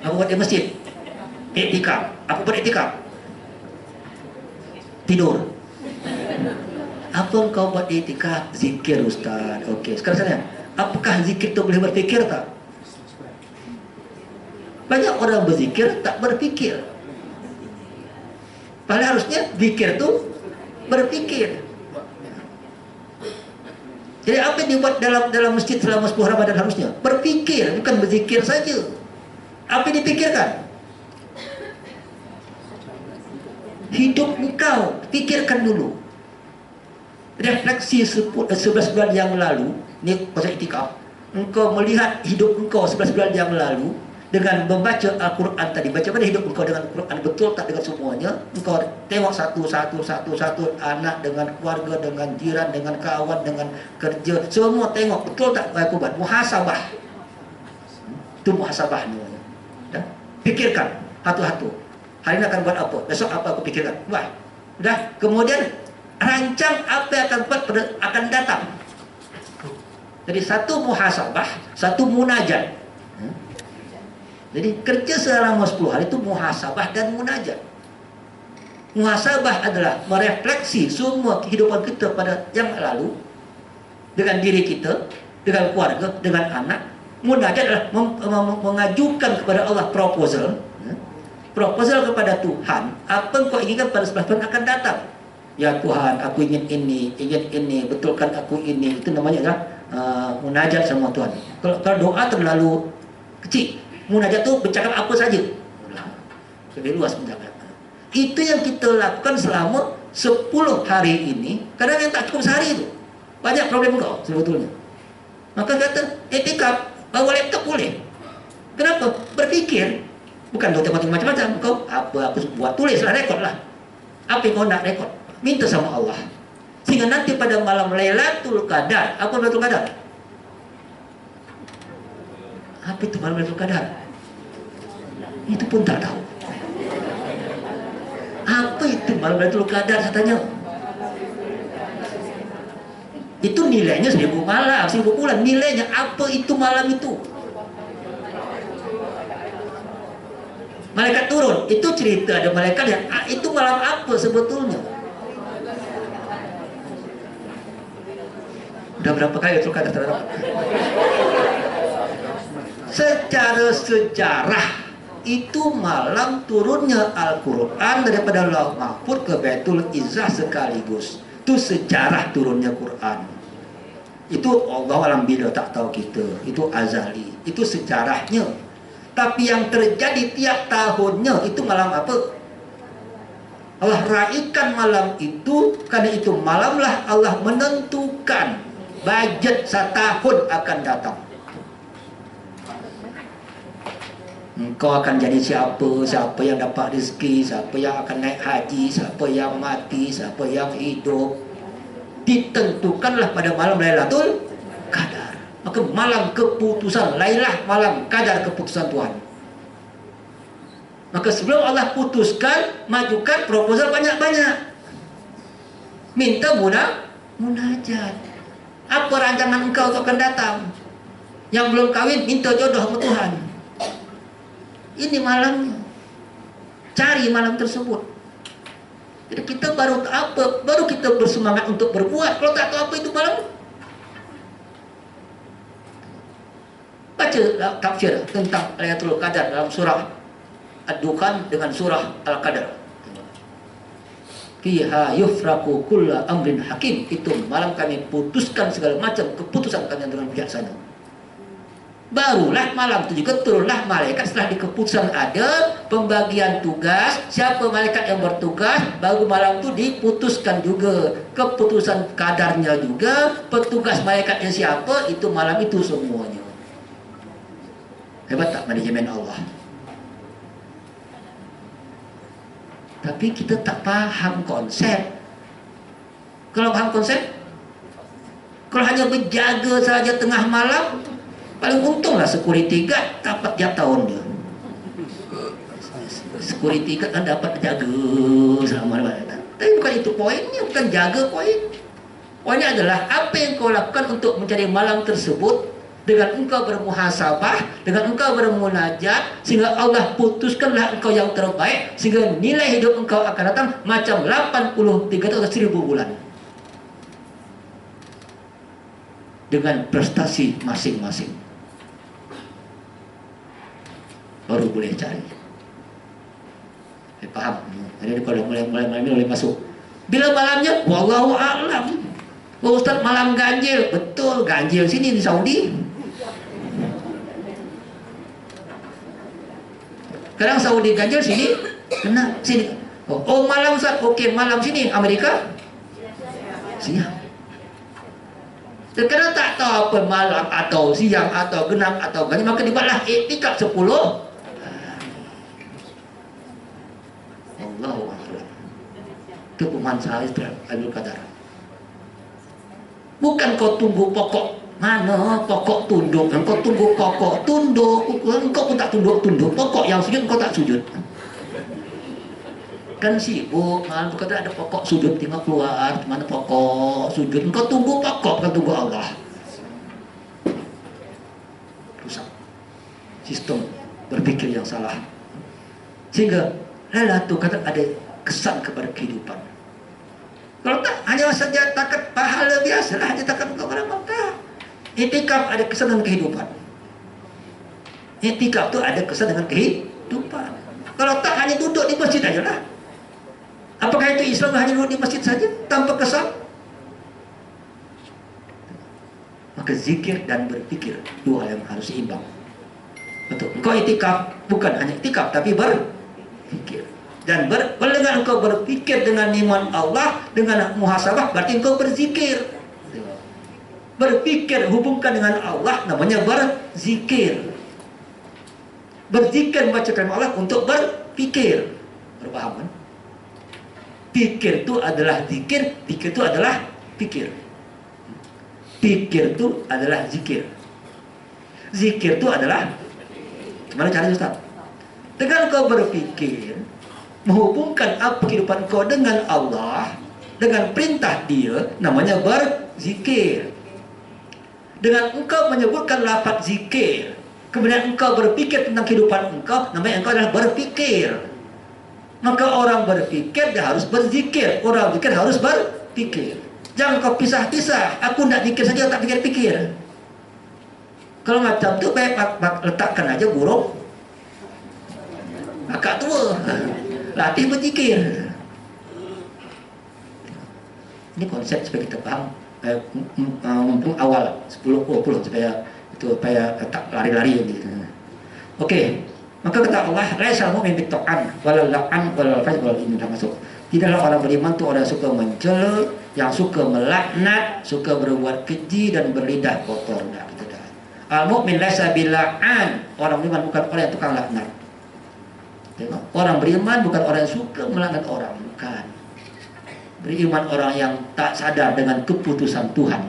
Apa buat di masjid? Iktikaf. Apa buat iktikaf? Tidur. Apa engkau buat di iktikaf? Zikir ustaz. Okey. Sekarang saya, apakah zikir itu boleh berfikir tak? Banyak orang berzikir tak berfikir. Padahal harusnya zikir tu berfikir. Jadi apa yang dibuat dalam masjid selama 10 Ramadan harusnya? Berfikir, bukan berzikir saja. Apa yang dipikirkan? Hidup engkau, fikirkan dulu. Refleksi 11 bulan yang lalu, ni pasal iktikaf. Engkau melihat hidup engkau 11 bulan yang lalu dengan membaca Al-Quran tadi. Bagaimana hidup engkau dengan Al-Quran? Betul tak dengan semuanya? Engkau tengok satu anak, dengan keluarga, dengan jiran, dengan kawan, dengan kerja, semua tengok betul tak aku buat? Muhasabah. Itu muhasabah namanya. Dan pikirkan satu-satu. Hari ini akan buat apa? Besok apa aku pikirkan? Wah, dah. Kemudian rancang apa yang akan buat akan datang. Jadi satu muhasabah, satu munajat. Jadi kerja selama 10 hari itu muhasabah dan munajat. Muhasabah adalah merefleksi semua kehidupan kita pada yang lalu, dengan diri kita, dengan keluarga, dengan anak. Munajat adalah mengajukan kepada Allah proposal kepada Tuhan. Apa yang kau inginkan pada 11 bulan akan datang. Ya Tuhan, aku ingin ini, betulkan aku ini. Itu namanya adalah munajat sama Tuhan. Kalau doa terlalu kecil, munajat itu bercakap apa saja, lebih luas menjawab. Itu yang kita lakukan selama 10 hari ini, kadang yang tak cukup sehari itu. Banyak problem kau sebetulnya. Maka kata, etikaf, bawa laptop boleh. Kenapa? Berpikir. Bukan untuk tengok macam-macam. Kau, apa aku buat, tulislah, rekod lah. Apa yang kau nak rekod? Minta sama Allah. Sehingga nanti pada malam Lailatul Qadar. Apa Lailatul Qadar? Apa itu malam Lailatul Qadar? Itu pun tak tahu. Apa itu malam Lailatul Qadar, saya tanya. Itu nilainya 1000 malam, 1000 bulan. Nilainya apa itu malam itu? Malaikat turun. Itu cerita ada malaikat yang itu malam apa sebetulnya? Udah berapa kali Lailatul Qadar terdapat? Secara sejarah itu malam turunnya Al-Quran daripada Lauh Mahfuz ke Baitul Izzah sekaligus. Itu sejarah turunnya Quran. Itu Allah alam bila tak tahu kita. Itu azali. Itu sejarahnya. Tapi yang terjadi tiap tahunnya itu malam apa? Allah raikan malam itu. Karena itu malamlah Allah menentukan bajet setahun akan datang. Engkau akan jadi siapa, siapa yang dapat rezeki, siapa yang akan naik haji, siapa yang mati, siapa yang hidup. Ditentukanlah pada malam Lailatul Qadar. Maka malam keputusan, Lailah malam Qadar keputusan Tuhan. Maka sebelum Allah putuskan, majukan proposal banyak-banyak. Minta munajat. Apa rancangan engkau akan datang? Yang belum kawin, minta jodoh sama Tuhan. Ini malamnya. Cari malam tersebut. Jadi kita baru apa? Baru kita bersemangat untuk berbuat. Kalau tak tahu apa itu malam, baca tafsir tentang Lailatul Qadar dalam surah Ad-Dukhan dengan surah Al-Qadar. Fiha yufraku kulla amrin hakim. Itu malam kami putuskan segala macam keputusan kami dengan bijaksana. Barulah malam itu juga turunlah malaikat. Setelah di keputusan ada pembagian tugas, siapa malaikat yang bertugas, baru malam itu diputuskan juga keputusan kadarnya juga, petugas malaikatnya siapa, itu malam itu semuanya. Hebat tak manajemen Allah? Tapi kita tak paham konsep. Kalau paham konsep, kalau hanya berjaga saja tengah malam, paling untunglah security guard dapat tiap tahun dia. Security guard kan dapat jaga selama malam. Tapi bukan itu poinnya, bukan jaga poin. Poinnya adalah apa yang kau lakukan untuk mencari malam tersebut dengan engkau bermuhasabah, dengan engkau bermunajat, sehingga Allah putuskanlah engkau yang terbaik, sehingga nilai hidup engkau akan datang macam 83 atau 1000 bulan. Dengan prestasi masing-masing. Baru boleh cari. Paham? Jadi kalau mulai masuk. Bila malamnya, wallahu a'lam. Oh, Ustaz malam ganjil. Betul, ganjil sini di Saudi. Kadang Saudi ganjil sini, kena sini. Oh malam Ustaz, okey malam sini Amerika. Siap. Terkadang tak tahu apa malam atau siang atau genap atau ganjil, maka dibuatlah iktikaf 10. Allahu Akbar. Itu pemanfaat Lailatul Qadar. Bukan kau tunggu pokok. Mana pokok tunduk? Engkau tunggu pokok tunduk. Engkau pun tak tunduk. Pokok yang sujud engkau tak sujud. Kan sibuk. Malam kata ada pokok sujud, tengok keluar. Mana pokok sujud? Engkau tunggu pokok, bukan tunggu Allah. Rusak sistem berpikir yang salah. Sehingga Lailatul Qadar ada kesan kepada kehidupan. Kalau tak, hanya saja takat pahala biasalah, hanya takat kepada mata. Iktikaf ada kesan dengan kehidupan. Iktikaf itu ada kesan dengan kehidupan. Kalau tak, hanya duduk di masjid aja lah. Apakah itu Islam hanya duduk di masjid saja tanpa kesan? Maka zikir dan berpikir dua hal yang harus seimbang. Betul. Engkau iktikaf bukan hanya iktikaf tapi berpikir. Dan dengan engkau berpikir dengan iman Allah, dengan muhasabah, berarti engkau berzikir. Berpikir hubungkan dengan Allah, namanya berzikir. Berzikir membaca kalam Allah untuk berpikir. Berpaham kan? Pikir itu adalah zikir, zikir itu adalah pikir. Pikir itu adalah zikir. Zikir itu adalah, gimana caranya Ustaz? Dengan kau berpikir, menghubungkan apa kehidupan kau dengan Allah, dengan perintah Dia, namanya berzikir. Dengan engkau menyebutkan lafaz zikir, kemudian engkau berpikir tentang kehidupan engkau, namanya engkau adalah berpikir. Maka orang berpikir dia harus berzikir, orang zikir harus berpikir. Jangan kau pisah-pisah. Aku tidak zikir saja, tak pikir-pikir. Kalau macam tu baik letakkan aja burung akak tua, latih berzikir. Ini konsep supaya kita paham, mumpung awal 10-20 supaya tak lari-lari gitu. Okey, maka kata Allah, laisal mu'min bitta'an walal la'an walal fajr walal iman, masuk. Tidaklah orang beriman tu orang yang suka mencela, yang suka melaknat, suka berbuat keji dan berlidah kotor. Al-mu'min laisa bila'an. Orang beriman bukan orang yang tukang laknat. Tengok, orang beriman bukan orang yang suka melaknat orang, bukan. Beriman orang yang tak sadar dengan keputusan Tuhan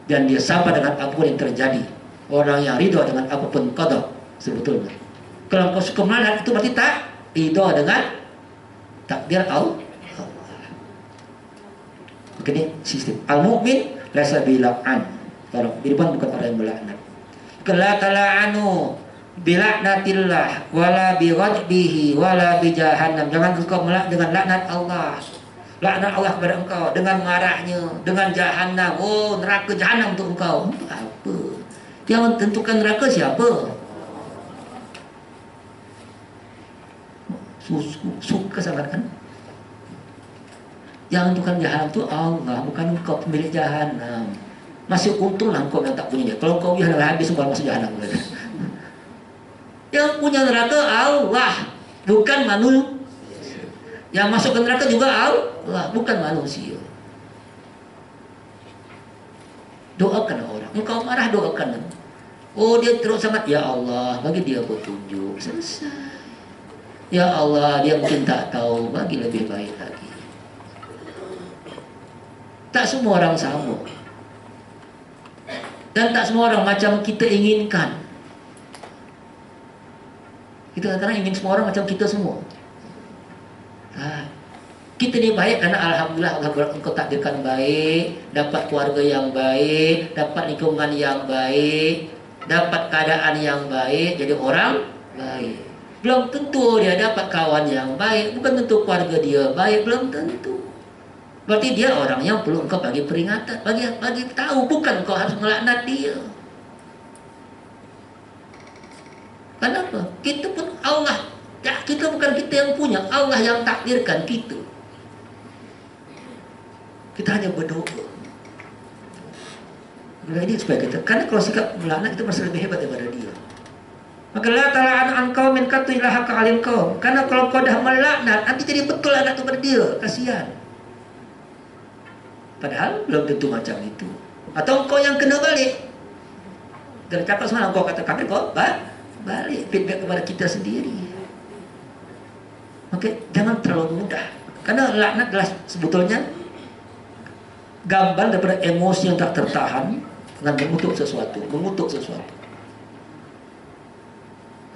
dan dia sabar dengan apapun yang terjadi. Orang yang ridha dengan apapun qada sebetulnya. Kalau kau suka melaknat itu berarti tak ridha dengan takdir Allah. Maka ini sistem. Al-mu'min laisa bila'an. Orang beriman bukan orang yang melaknat. La tala'anu bila'natillah wala bighadbihi wala bijahannam. Jangan engkau melaknat dengan laknat Allah. Laknat Allah kepada engkau dengan marahnya, dengan jahannam. Oh, neraka jahannam untuk engkau. Untuk apa? Yang menentukan neraka siapa? Suka sangat kan? Yang menentukan jahannam itu Allah, bukan engkau pemilik jahannam. Masih untunglah engkau yang tak punya dia. Kalau engkau dah habis semua masuk jahanam. Yang punya neraka Allah, bukan manusia. Yang masuk ke neraka juga Allah, bukan manusia. Doakan orang. Engkau marah, doakan. Oh, dia terus sangat, ya Allah, bagi dia petunjuk. Selesai. Ya Allah, dia mungkin tak tahu, bagi lebih baik lagi. Tak semua orang sama. Dan tak semua orang macam kita inginkan. Kita kadang-kadang ingin semua orang macam kita semua. Kita ni baik karena alhamdulillah Allah engkau takdirkan baik, dapat keluarga yang baik, dapat lingkungan yang baik, dapat keadaan yang baik, jadi orang baik. Belum tentu dia dapat kawan yang baik, bukan tentu keluarga dia baik, belum tentu. Berarti dia orang yang perlu engkau bagi peringatan, bagi tahu, bukan engkau harus melaknat dia. Kenapa? Kita pun Allah, ya, kita bukan kita yang punya, Allah yang takdirkan kita. Kita hanya berdoa. Ini supaya kita, karena kalau sikap melaknat kita masih lebih hebat daripada dia. Maka la tala'an engkau min katu ilaha ka'alim kau. Karena kalau kau dah melaknat, nanti jadi betul laknat kepada dia, kasihan. Padahal belum tentu macam itu. Atau engkau yang kena balik. Dan cakap semalam kau kata kami, kau balik feedback kepada kita sendiri. Maka jangan terlalu mudah. Karena laknat adalah sebetulnya gambar daripada emosi yang tak tertahan dengan mengutuk sesuatu.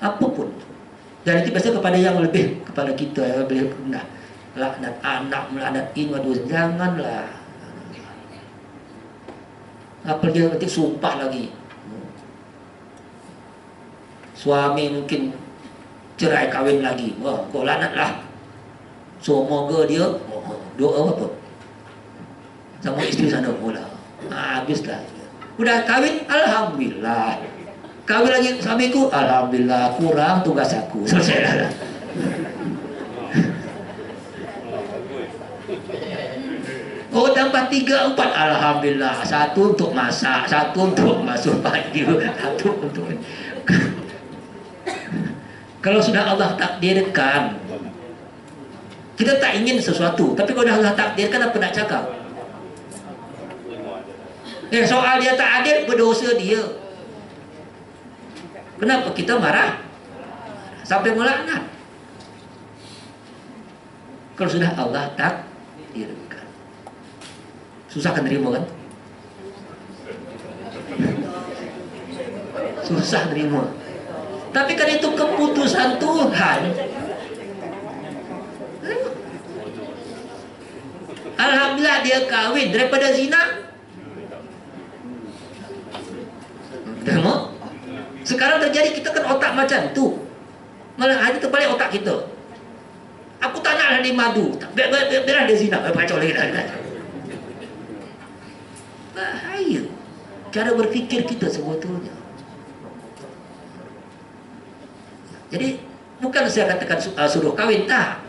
Apapun. Dan itu biasanya kepada yang lebih, kepada kita yang lebih rendah. Laknat anak, melaknat ini, waduh, janganlah. Apalagi nanti sumpah lagi. Suami mungkin cerai kahwin lagi. Wah, kau laknatlah. Semoga dia doa apa? Sama isteri sana pula. Habislah. Udah kahwin, alhamdulillah. Kahwin lagi suamiku, alhamdulillah, kurang tugas aku. Selesai. Oh, tambah 3, 4, alhamdulillah. 1 untuk masak, 1 untuk masuk pagi, 1 untuk. Kalau sudah Allah takdirkan, Kita tak ingin sesuatu, tapi kalau dah Allah takdirkan, apa nak cakap? Soal dia tak adil, berdosa dia. Kenapa kita marah? Sampai melaknat. Kalau sudah Allah takdirkan, susah kan terima kan? Susah terima. Tapi kan itu keputusan Tuhan. Alhamdulillah dia kawin daripada zina. Tengok. Sekarang terjadi, kita kan otak macam tu. Malah hanya terbalik otak kita. Aku tak nak ada madu. Biar dia zina. Kacau lagi dah. Bahaya cara berfikir kita sebetulnya. Jadi bukan saya katakan suruh kawin, tak.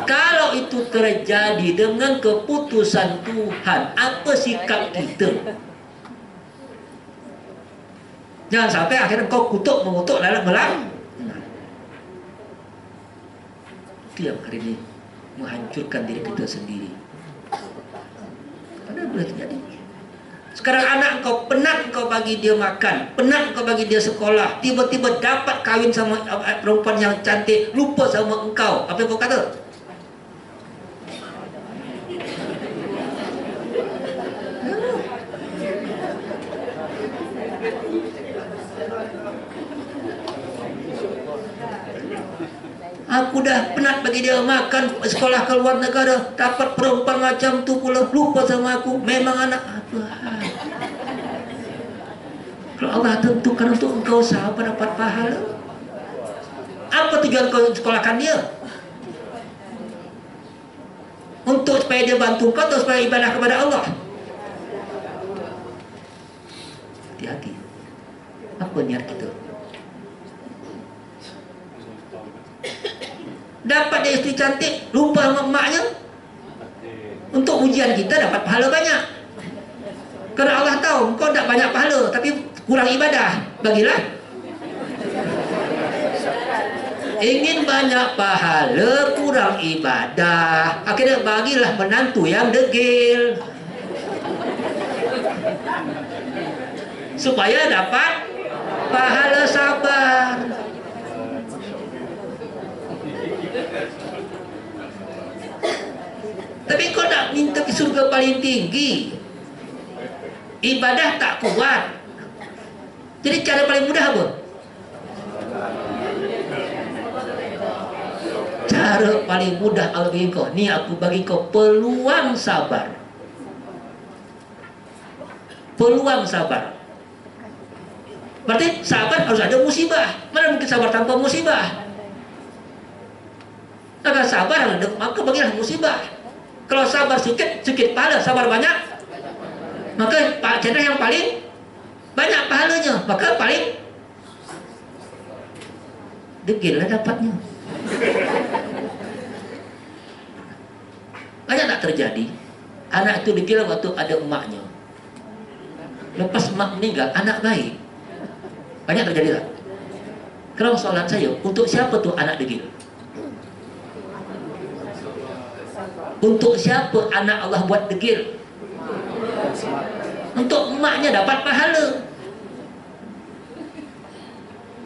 Kalau itu terjadi dengan keputusan Tuhan, apa sikap kita? Jangan sampai akhirnya kau mengutuk lalat melang. Itu yang hari ini menghancurkan diri kita sendiri. Karena boleh terjadi. Sekarang anak kau penat kau bagi dia makan, penat kau bagi dia sekolah, tiba-tiba dapat kahwin sama perempuan yang cantik, lupa sama engkau. Apa yang kau kata? Aku dah penat bagi dia makan, sekolah ke luar negara, dapat perempuan macam tu pula, lupa sama aku. Memang anak apa? Kalau Allah tentukan untuk engkau sahabat dapat pahala, apa tujuan kau sekolahkan dia? Untuk supaya dia bantu kau atau supaya ibadah kepada Allah? Hati-hati. Apa niat kita? Dapat dia isteri cantik, lupa sama emaknya. Untuk ujian kita dapat pahala banyak. Kerana Allah tahu kau tak banyak pahala, tapi kurang ibadah. Bagilah. Ingin banyak pahala, kurang ibadah, akhirnya bagilah menantu yang degil, supaya dapat pahala sabar. Tapi kau nak minta ke surga paling tinggi, ibadah tak kuat. Jadi cara paling mudah apa? Cara paling mudah Allah bagi kau, ni aku bagi kau peluang sabar. Peluang sabar. Berarti sabar harus ada musibah. Mana mungkin sabar tanpa musibah? Agar sabar ada, maka bagilah musibah. Kalau sabar sedikit pahala, sabar banyak, maka cara yang paling banyak pahalanya, maka paling degil lah dapatnya. Banyak tak terjadi anak itu degil waktu ada emaknya, lepas emak meninggal anak baik. Banyak terjadi tak? Kalau soalan saya, untuk siapa tu anak degil? Untuk siapa anak Allah buat degil? Untuk emaknya dapat pahala.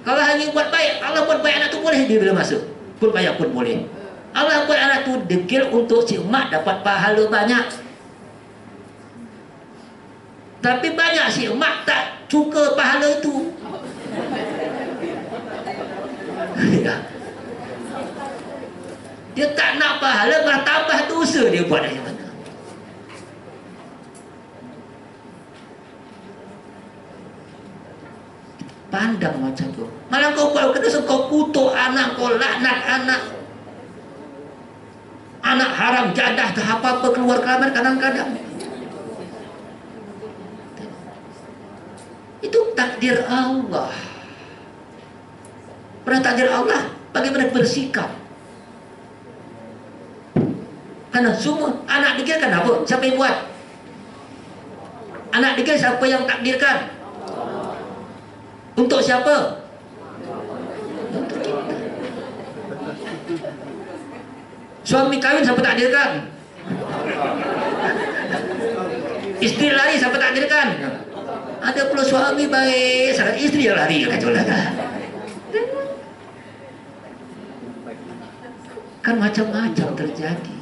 Kalau hanya buat baik, Allah buat baik anak tu boleh dia bila masuk. Pun payah pun boleh. Allah buat anak tu degil untuk si emak dapat pahala banyak. Tapi banyak si emak tak suka pahala itu. Dia tak nak pahala, malah tambah dosa dia buat dari mana. Pandang macam tu. Malah kau buat dosa, kau kutuk anak, kau laknat anak. Anak haram, jadah, tak apa-apa keluar kamar kadang-kadang. Itu takdir Allah. Pada takdir Allah, bagaimana bersikap? Karena semua anak degil kan apa? Siapa yang buat? Anak degil siapa yang takdirkan? Untuk siapa? Untuk kita. Suami kawin siapa takdirkan? Istri lari siapa takdirkan? Ada pula suami baik, sangat istri yang lari kacau lah. Kan macam-macam terjadi.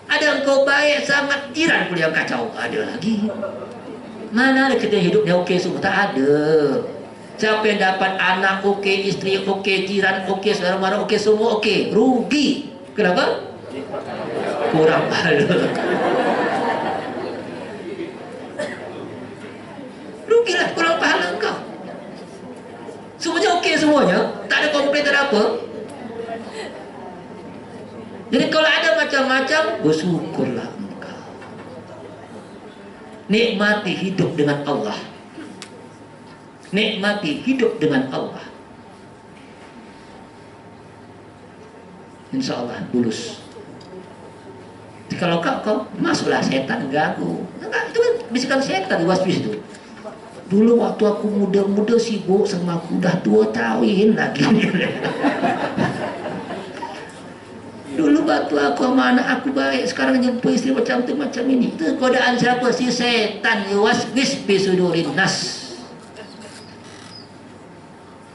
Ada engkau baik sangat, jiran pula yang kacau, ada lagi. Mana ada kita hidupnya okey semua? Tak ada. Siapa yang dapat anak okey, isteri okey, jiran okey, saudara mara okey, semua okey, rugi. Kenapa? Kurang pahala. Rugilah, kurang pahala engkau. Semuanya okey semuanya, tak ada komplain, tak ada apa. Jadi kalau ada macam-macam, bersyukurlah engkau. Nikmati hidup dengan Allah. Nikmati hidup dengan Allah. Insya Allah lulus. Kalau kau masuklah setan ganggu. Enggak, itu kan bisikan setan waswis itu. Dulu waktu aku muda-muda sibuk sama aku, udah 2 tahun lagi. Dulu waktu aku sama anak aku baik, sekarang jumpa istri macam tu macam ini. Itu godaan siapa? Si setan waswis bisudurin nas.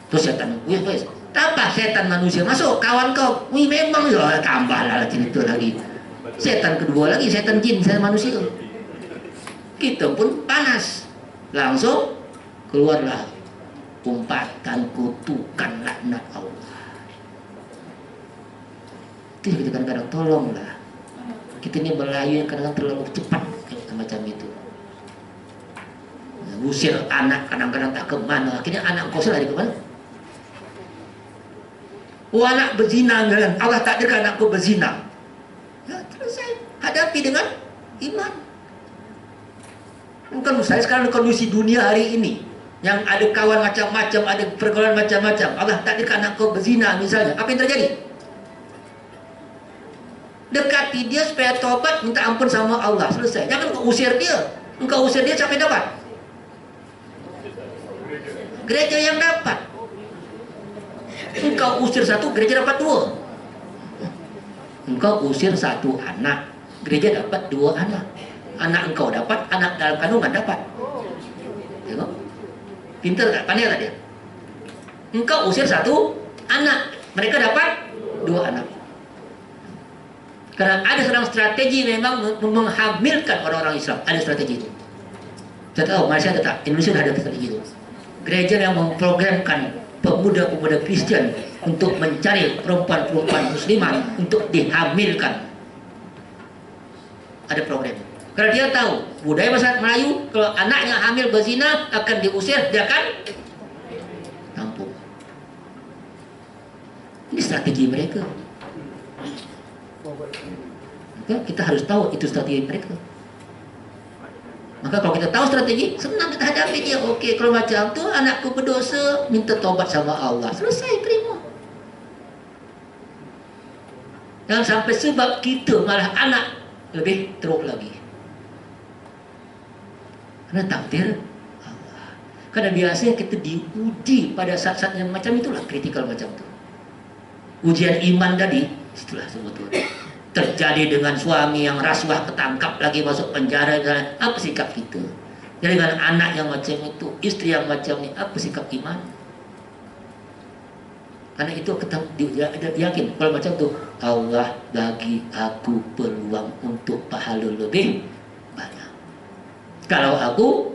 Terus setan, wis tambah setan manusia masuk kawan kau. Wih memang ya, tambahlah cerita lagi. Setan kedua lagi, setan jin, setan manusia. Kita pun panas. Langsung keluarlah umpatan kutukan laknat Allah. Itu kita kadang-kadang tolonglah. Kita ini Melayu yang kadang-kadang terlalu cepat macam itu. Usir anak kadang-kadang tak kemana. Akhirnya anak kau lari ke mana? Oh, anak berzina kan? Allah takdirkan anakku berzina. Ya, selesai. Hadapi dengan iman. Bukan saya sekarang kondisi dunia hari ini yang ada kawan macam-macam, ada pergaulan macam-macam. Allah takdirkan anakku berzina misalnya. Apa yang terjadi? Dekati dia supaya tobat, minta ampun sama Allah. Selesai. Jangan kau usir dia. Engkau usir dia, siapa yang dapat? Gereja yang dapat. Engkau usir satu, gereja dapat 2. Engkau usir 1 anak, gereja dapat 2 anak. Anak engkau dapat, anak dalam kandungan dapat. Tengok, pintar tak? Pandai tak dia? Engkau usir 1 anak, mereka dapat 2 anak. Karena ada seorang strategi memang menghamilkan orang-orang Islam. Ada strategi itu. Saya tahu Malaysia tetap, Indonesia ada strategi itu. Gereja yang memprogramkan pemuda-pemuda Kristen untuk mencari perempuan-perempuan muslimah untuk dihamilkan. Ada program. Karena dia tahu budaya masyarakat Melayu, kalau anaknya hamil berzina akan diusir, dia akan tampung. Ini strategi mereka. Maka kita harus tahu itu strategi mereka. Maka kalau kita tahu strategi, senang kita hadapi dia. Okey, kalau macam tu anakku berdosa, minta taubat sama Allah. Selesai, terima. Jangan sampai sebab kita malah anak lebih teruk lagi. Karena takdir Allah. Karena biasanya kita diuji pada saat-saat yang macam itulah, kritikal macam tu. Ujian iman tadi, itulah semua tu. Terjadi dengan suami yang rasuah, ketangkap lagi masuk penjara. Apa sikap kita? Jadi dengan anak yang macam itu, istri yang macam ini, apa sikap iman? Karena itu kita yakin kalau macam tu, Allah bagi aku peluang untuk pahala lebih banyak. Kalau aku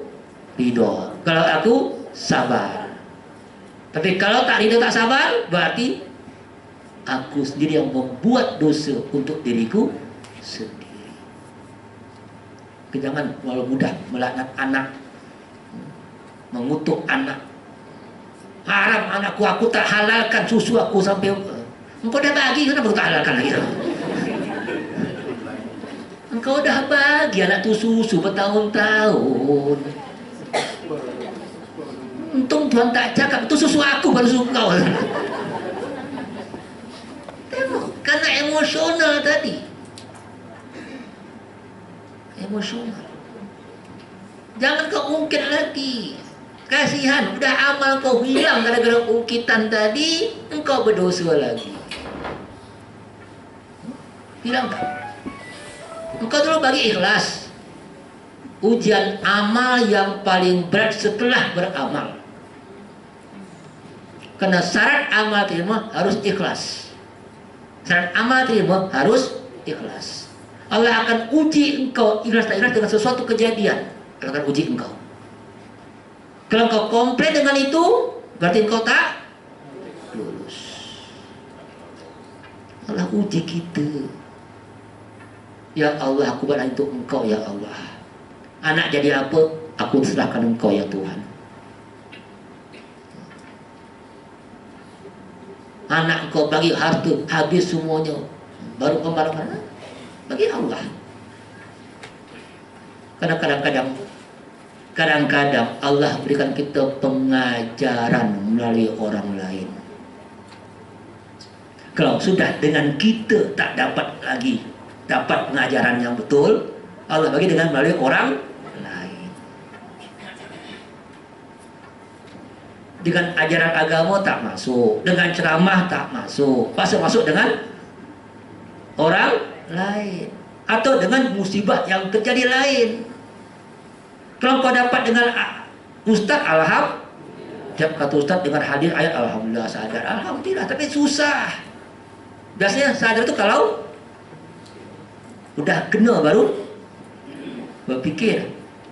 ridho, kalau aku sabar. Tapi kalau tak ridho tak sabar, berarti aku sendiri yang membuat dosa untuk diriku sendiri. Jangan terlalu mudah melaknat anak, mengutuk anak. Haram anakku, aku tak halalkan susu aku sampai engkau dah bagi, kenapa aku tak halalkan lagi? Engkau dah bagi anak tu susu bertahun-tahun. Untung Tuhan tak cakap itu susu aku, bukan susu kau. Karena emosional tadi. Emosional. Jangan kau ungkit lagi. Kasihan, udah amal kau hilang gara-gara ungkitan tadi, engkau berdosa lagi. Hilangkan. Engkau dulu bagi ikhlas. Ujian amal yang paling berat setelah beramal. Karena syarat amal terima harus ikhlas. Syarat amal terima harus ikhlas. Allah akan uji engkau ikhlas tak ikhlas dengan sesuatu kejadian. Allah akan uji engkau. Kalau engkau komplain dengan itu, berarti engkau tak lulus. Allah uji kita. Ya Allah, aku berdoa untuk engkau ya Allah. Anak jadi apa? Aku serahkan engkau ya Tuhan. Anak engkau bagi harta, habis semuanya. Baru kembali bagi Allah. Karena kadang-kadang Allah berikan kita pengajaran melalui orang lain. Kalau sudah dengan kita tak dapat lagi dapat pengajaran yang betul, Allah bagi dengan melalui orang lain. Dengan ajaran agama tak masuk, dengan ceramah tak masuk, pasti masuk dengan orang lain atau dengan musibah yang terjadi lain. Kalau kau dapat dengan ustaz, alhamdulillah. Tiap kata ustaz dengan hadir ayat alhamdulillah sadar, alhamdulillah. Tapi susah. Biasanya sadar itu kalau udah kena baru berpikir.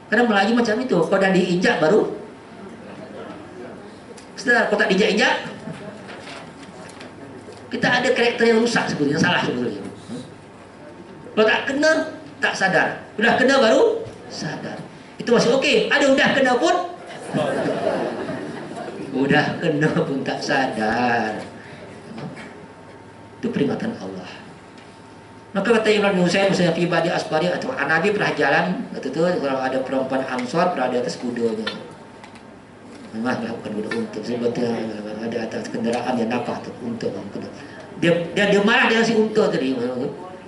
Karena Melayu macam itu, kau dah diinjak baru setelah kau tak diinjak-injak, kita ada karakter yang rusak sebetulnya, salah sebetulnya. Kalau tak kena tak sadar, udah kena baru sadar. Itu masih okey. Ada udah kena pun udah kena pun tak sadar. Itu peringatan Allah. Maka kata Imran bin Husain, misalnya pribadi Aspari atau Nabi pernah jalan, waktu itu kalau ada perempuan Ansor berada di atas kudanya. Memang bukan kuda unta, sebetulnya ada atas kendaraan yang nafas unta. Dia marah dengan si unta tadi.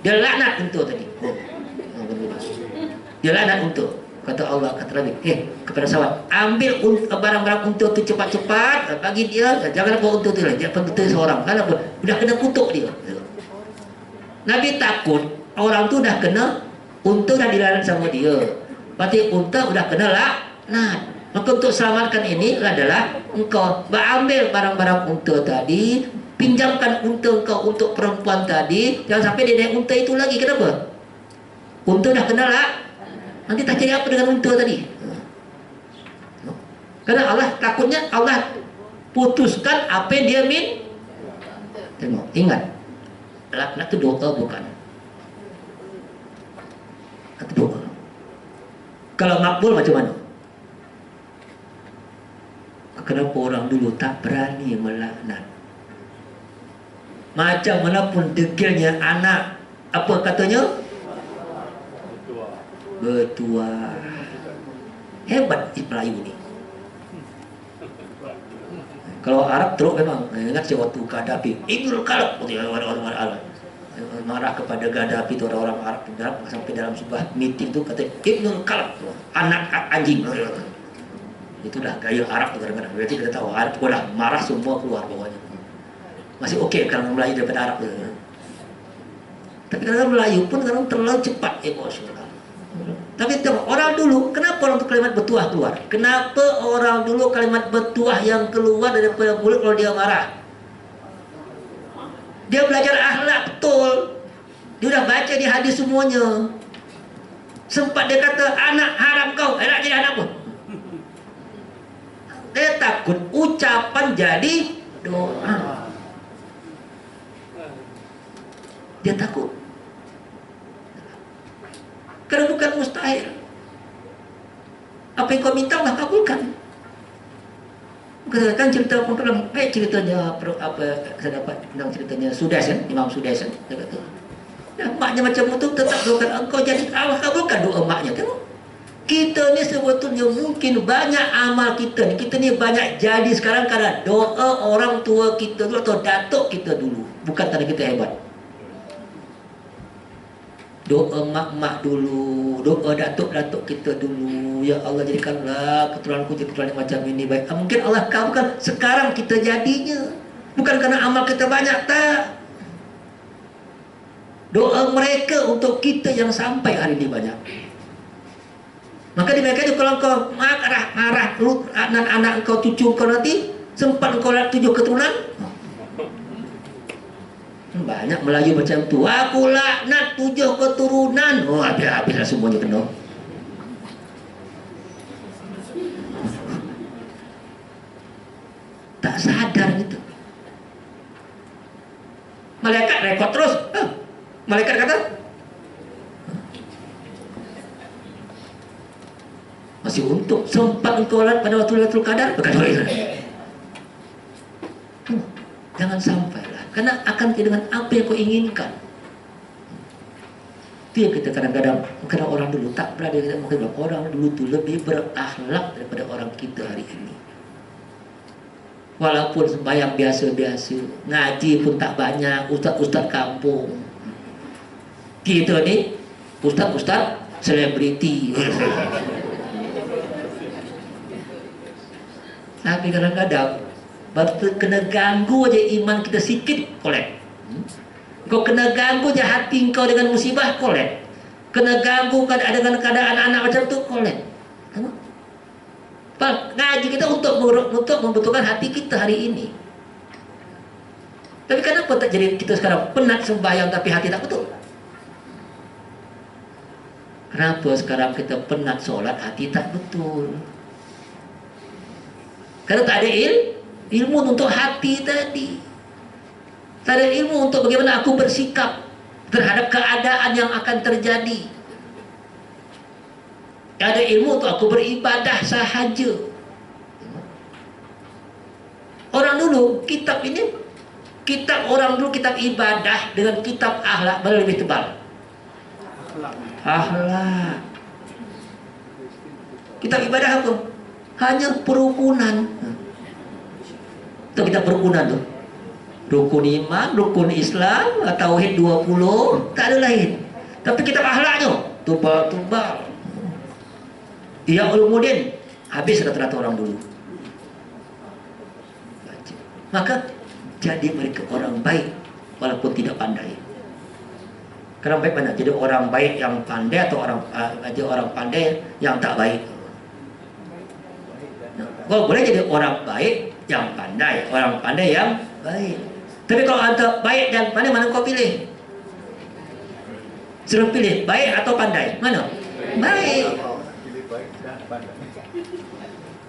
Dia laknat unta tadi. Dia laknat unta. Kata Allah, kata Nabi, kepada sahabat, ambil barang-barang unta tu cepat-cepat, bagi dia, jangan bawa unta tu lah, jangan unta seorang. Kenapa? Udah kena kutuk dia. Nabi takut orang tu dah kena, unta dah dilarang sama dia. Berarti unta udah kena laknat. Maka untuk selamatkan ini adalah engkau ambil barang-barang unta tadi, pinjamkan unta engkau untuk perempuan tadi, jangan sampai dia naik unta itu lagi. Kenapa? Unta dah kena laknat. Nanti tak jadi apa dengan unta tadi. Karena Allah takutnya Allah putuskan apa yang dia tengok, ingat, laknat itu doa bukan. Itu doa. Kalau makbul macam mana? Kenapa orang dulu tak berani melaknat? Macam mana pun degilnya anak, apa katanya? Bertuah. Hebat Melayu ni. Kalau Arab teruk memang. Ingat saya waktu Gaddafi, Ibnul Kalab, orang-orang marah kepada Gaddafi itu, orang-orang Arab sampai dalam sebuah meeting tu kata Ibnul Kalab, anak anjing. Itulah gaya Arab tu kadang-kadang. Berarti kita tahu Arab pun dah marah, semua keluar bawahnya. Masih okey kalau Melayu daripada Arab tu. Tapi kadang-kadang Melayu pun kadang terlalu cepat emosional. Tapi tengok orang dulu, kenapa orang tu kalimat bertuah keluar? Kenapa orang dulu kalimat bertuah yang keluar daripada mulut kalau dia marah? Dia belajar akhlak betul. Dia dah baca di hadis semuanya. Sempat dia kata anak haram kau, nak jadi anak pun. Dia takut ucapan jadi doa. Dia takut. Karena bukan mustahil. Apa yang kau minta Allah kabulkan. Kan cerita dalam ceritanya apa saya dapat tentang ceritanya Sudes kan, Imam Sudes kan, dia kata. Nah, maknya macam itu tetap doakan engkau jadi Allah kabulkan doa maknya. Tengok. Kita ni sebetulnya mungkin banyak amal kita ni. Kita ni banyak jadi sekarang karena doa orang tua kita dulu atau datuk kita dulu. Bukan tanda kita hebat. Doa mak-mak dulu, doa datuk-datuk kita dulu. Ya Allah, jadikanlah keturunanku jadi keturunan yang macam ini baik. Mungkin Allah kabulkan sekarang kita jadinya. Bukan karena amal kita banyak, tak. Doa mereka untuk kita yang sampai hari ini banyak. Maka di mereka itu kalau kau marah lu anak-anak kau, cucu kau nanti sempat kau lihat 7 keturunan. Banyak Melayu macam tu. Aku laknat 7 keturunan. Oh, habis-habislah semuanya kena. Tak sadar gitu. Malaikat rekod terus. Malaikat kata, masih untung sempat engkau lihat pada waktu Lailatul Qadar. Jangan sampailah, karena akan dengan apa yang kau inginkan. Itu yang kita kadang-kadang, karena orang dulu tak berada, kita mungkin orang dulu tu lebih berakhlak daripada orang kita hari ini. Walaupun sembahyang biasa-biasa, ngaji pun tak banyak, ustaz-ustaz kampung. Kita ni ustaz-ustaz selebriti. Tapi kadang-kadang kena ganggu aja iman kita sikit, kolek. Kau kena ganggu aja hati kau dengan musibah, kolek. Kena ganggu dengan keadaan anak macam tu, kolek. Ngaji kita untuk membutuhkan hati kita hari ini. Tapi kenapa tak jadi kita sekarang penat sembahyang tapi hati tak betul? Kenapa sekarang kita penat solat hati tak betul? Karena tak ada ilmu untuk hati tadi. Tak ada ilmu untuk bagaimana aku bersikap terhadap keadaan yang akan terjadi. Ada ilmu untuk aku beribadah sahaja. Orang dulu kitab ini, kitab orang dulu, kitab ibadah dengan kitab akhlak mana lebih tebal? Akhlak. Kitab ibadah apa? Hanya perukunan. Itu kitab perukunan tuh. Rukun iman, rukun Islam, tauhid 20, tak ada lain. Tapi kitab akhlaknya tebal-tebal. Ya ulumuddin, habis rata-rata orang dulu. Maka jadi mereka orang baik walaupun tidak pandai. Orang baik mana? Jadi orang baik yang pandai atau jadi orang pandai yang tak baik. Kau boleh jadi orang baik yang pandai, orang pandai yang baik. Tapi kalau antara baik dan pandai, mana kau pilih? Suruh pilih baik atau pandai, mana? Baik.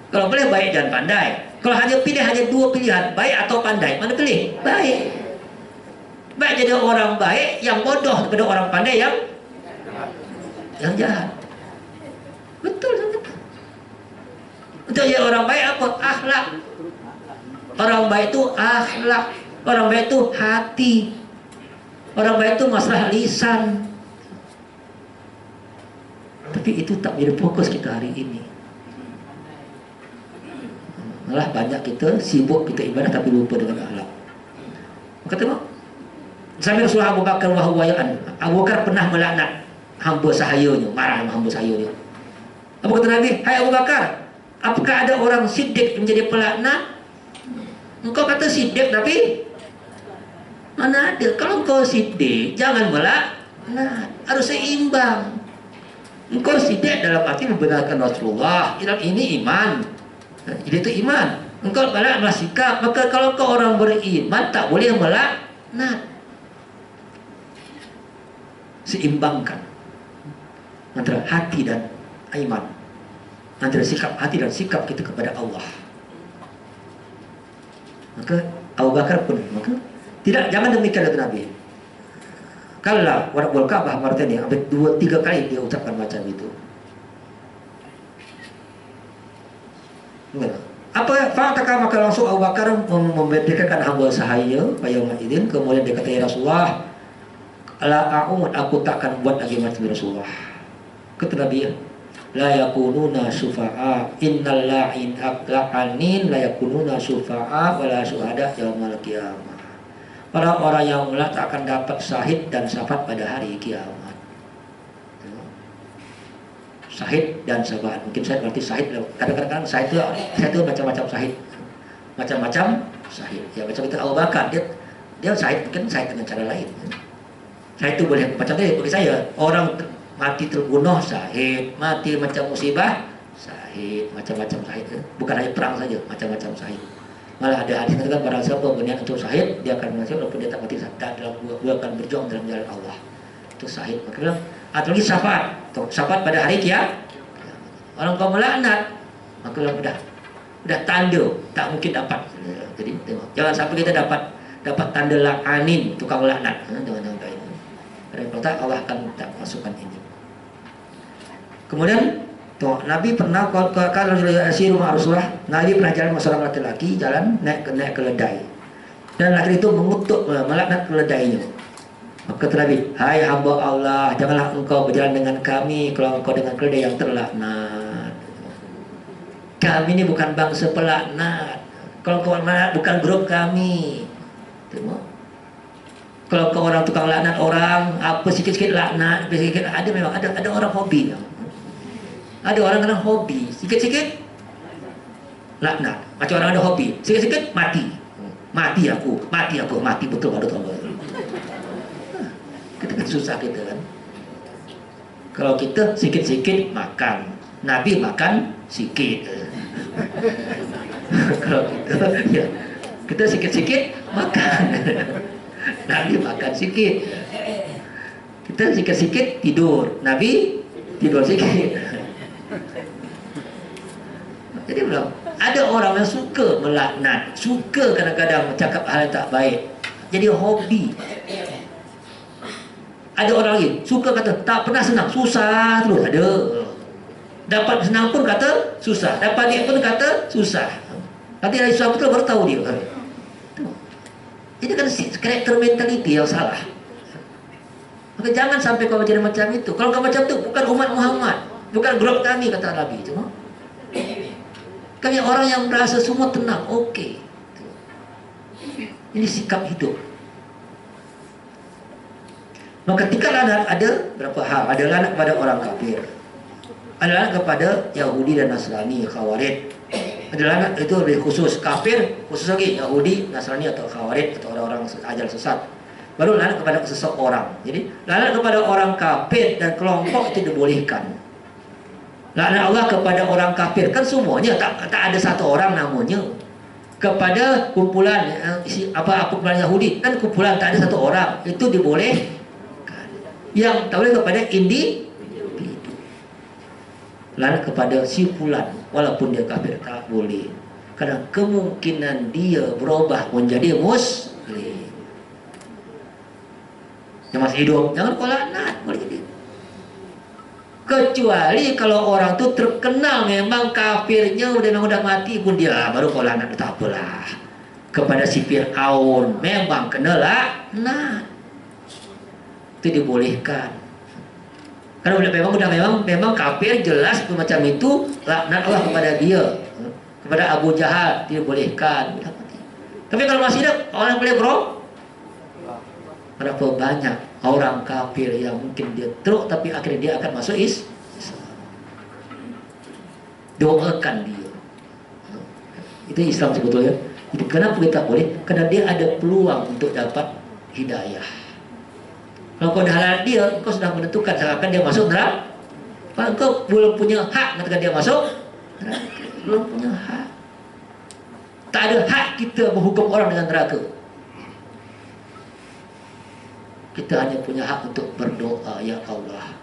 Kalau boleh baik dan pandai. Kalau hanya dua pilihan, baik atau pandai, mana pilih? Baik. Baik jadi orang baik yang bodoh daripada orang pandai yang jahat. Betul. Untuk jadi orang baik apa? Akhlak. Orang baik itu akhlak. Orang baik itu hati. Orang baik itu masalah lisan. Tapi itu tak menjadi fokus kita hari ini. Malah banyak kita sibuk kita ibadah tapi lupa dengan akhlak. Maka tengok, sampai Rasulullah Abu Bakar wahwayan. Abu Bakar pernah melaknat hamba sahayanya, marah sama hamba sahayanya. Apa kata Nabi? Hai Abu Bakar, apakah ada orang siddiq yang menjadi pelaknat? Engkau kata siddiq tapi mana ada? Kalau engkau siddiq jangan melaknat, harus seimbang. Engkau siddiq dalam arti membenarkan Rasulullah, ini iman. Jadi itu iman. Engkau melaknat sikap. Maka kalau kau orang beriman tak boleh melaknat. Seimbangkan antara hati dan iman, antara sikap hati dan sikap kita kepada Allah. Maka Abu Bakar pun jangan demikian kata Nabi. Kalla wa rabbul Ka'bah martani, sampai 2-3 kali dia ucapkan macam itu. Apa fakta maka langsung Abu Bakar membedakan hamba sahaya pada izin. Kemudian dia kata, ya Rasulullah, la a'ud, aku takkan buat lagi macam Rasulullah. Kata Nabi, la yakununa syufa'a innal la'in aqla'anin la yakununa syufa'a wala syuhada yaumal qiyamah. Orang-orang yang melak tak akan dapat syahid dan syafaat pada hari kiamat. Syahid dan syafaat. Mungkin syahid berarti syahid. Kadang-kadang syahid itu macam-macam syahid. Macam-macam syahid. Ya macam itu Abu Bakar, dia syahid, mungkin syahid dengan cara lain. Saya itu boleh macam tadi bagi saya, orang mati terbunuh syahid, mati macam musibah syahid, macam-macam syahid. Bukan hanya perang saja, macam-macam syahid. Malah ada hadis katakan barang siapa berniat untuk syahid, dia akan mati walaupun dia tak mati dalam dia akan berjuang dalam jalan Allah. Itu syahid. Maka bilang, atau lagi syafaat. Syafaat pada hari kiamat. Orang kau melaknat, maka bilang udah tanda tak mungkin dapat. Jadi tengok, jangan sampai kita dapat tanda la'anin, tukang laknat. Jangan kayak ini. Karena Allah akan tak masukkan ini. Kemudian Nabi pernah kalau Rasulullah, Nabi pernah jalan sama seorang laki-laki, jalan naik ke keledai. Dan laki itu mengutuk melaknat keledainya. Maka kata Nabi, hai hamba Allah, janganlah engkau berjalan dengan kami kalau engkau dengan keledai yang terlaknat. Kami ini bukan bangsa pelaknat. Kalau kau melaknat bukan grup kami. Tengok. Kalau kau orang tukang laknat orang, apa sikit-sikit laknat, sikit-sikit ada orang hobi. Ada orang kadang hobi, sikit-sikit laknat. Macam orang ada hobi, sikit-sikit mati. Mati aku, mati betul ada tahu. Kita kan susah kita kan. Kalau kita sikit-sikit makan, Nabi makan sikit. Kalau kita sikit-sikit makan, Nabi makan sikit. Kita sikit-sikit tidur, Nabi tidur sikit. Jadi belum ada orang yang suka melaknat, suka kadang-kadang cakap hal yang tak baik, jadi hobi. Ada orang lagi suka kata tak pernah senang, susah terus. Ada dapat senang pun kata susah, dapat dia pun kata susah. Nanti dari susah betul baru tahu dia. Ini kan karakter mentality yang salah. Maka jangan sampai kau jadi macam itu. Kalau kau macam itu bukan umat Muhammad, bukan grup kami, kata Nabi. Cuma kami orang yang merasa semua tenang, oke. Ini sikap hidup. Maka ketika laknat ada berapa hal. Ada laknat kepada orang kafir, ada laknat kepada Yahudi dan Nasrani, Khawarij. Ada laknat itu lebih khusus kafir, khusus lagi Yahudi, Nasrani atau Khawarij atau orang-orang ajar sesat. Baru laknat kepada seseorang. Jadi laknat kepada orang kafir dan kelompok itu dibolehkan. Laknat Allah kepada orang kafir kan semuanya, tak ada satu orang namanya. Kepada kumpulan kumpulan Yahudi kan kumpulan, tak ada satu orang, itu dibolehkan. Yang tak boleh kepada individu. Laknat kepada simpulan walaupun dia kafir tak boleh. Karena kemungkinan dia berubah menjadi muslim. Yang masih hidup jangan kau laknat, boleh jadi. Kecuali kalau orang tu terkenal memang kafirnya udah mati pun dia, baru kau laknat, tak apalah. Kepada si Fir'aun memang kena laknat, itu dibolehkan. Karena memang kafir jelas macam itu, laknat Allah kepada dia. Kepada Abu Jahal dibolehkan. Tapi kalau masih ada orang boleh berapa banyak orang kafir yang mungkin dia teruk tapi akhirnya dia akan masuk Islam. Doakan dia. Itu Islam sebetulnya. Jadi kenapa kita boleh? Karena dia ada peluang untuk dapat hidayah. Kalau kau dah halal dia, kau sudah menentukan seakan dia masuk neraka. Kalau kau belum punya hak mengatakan dia masuk neraka, belum punya hak. Tak ada hak kita menghukum orang dengan neraka. Kita hanya punya hak untuk berdoa, ya Allah,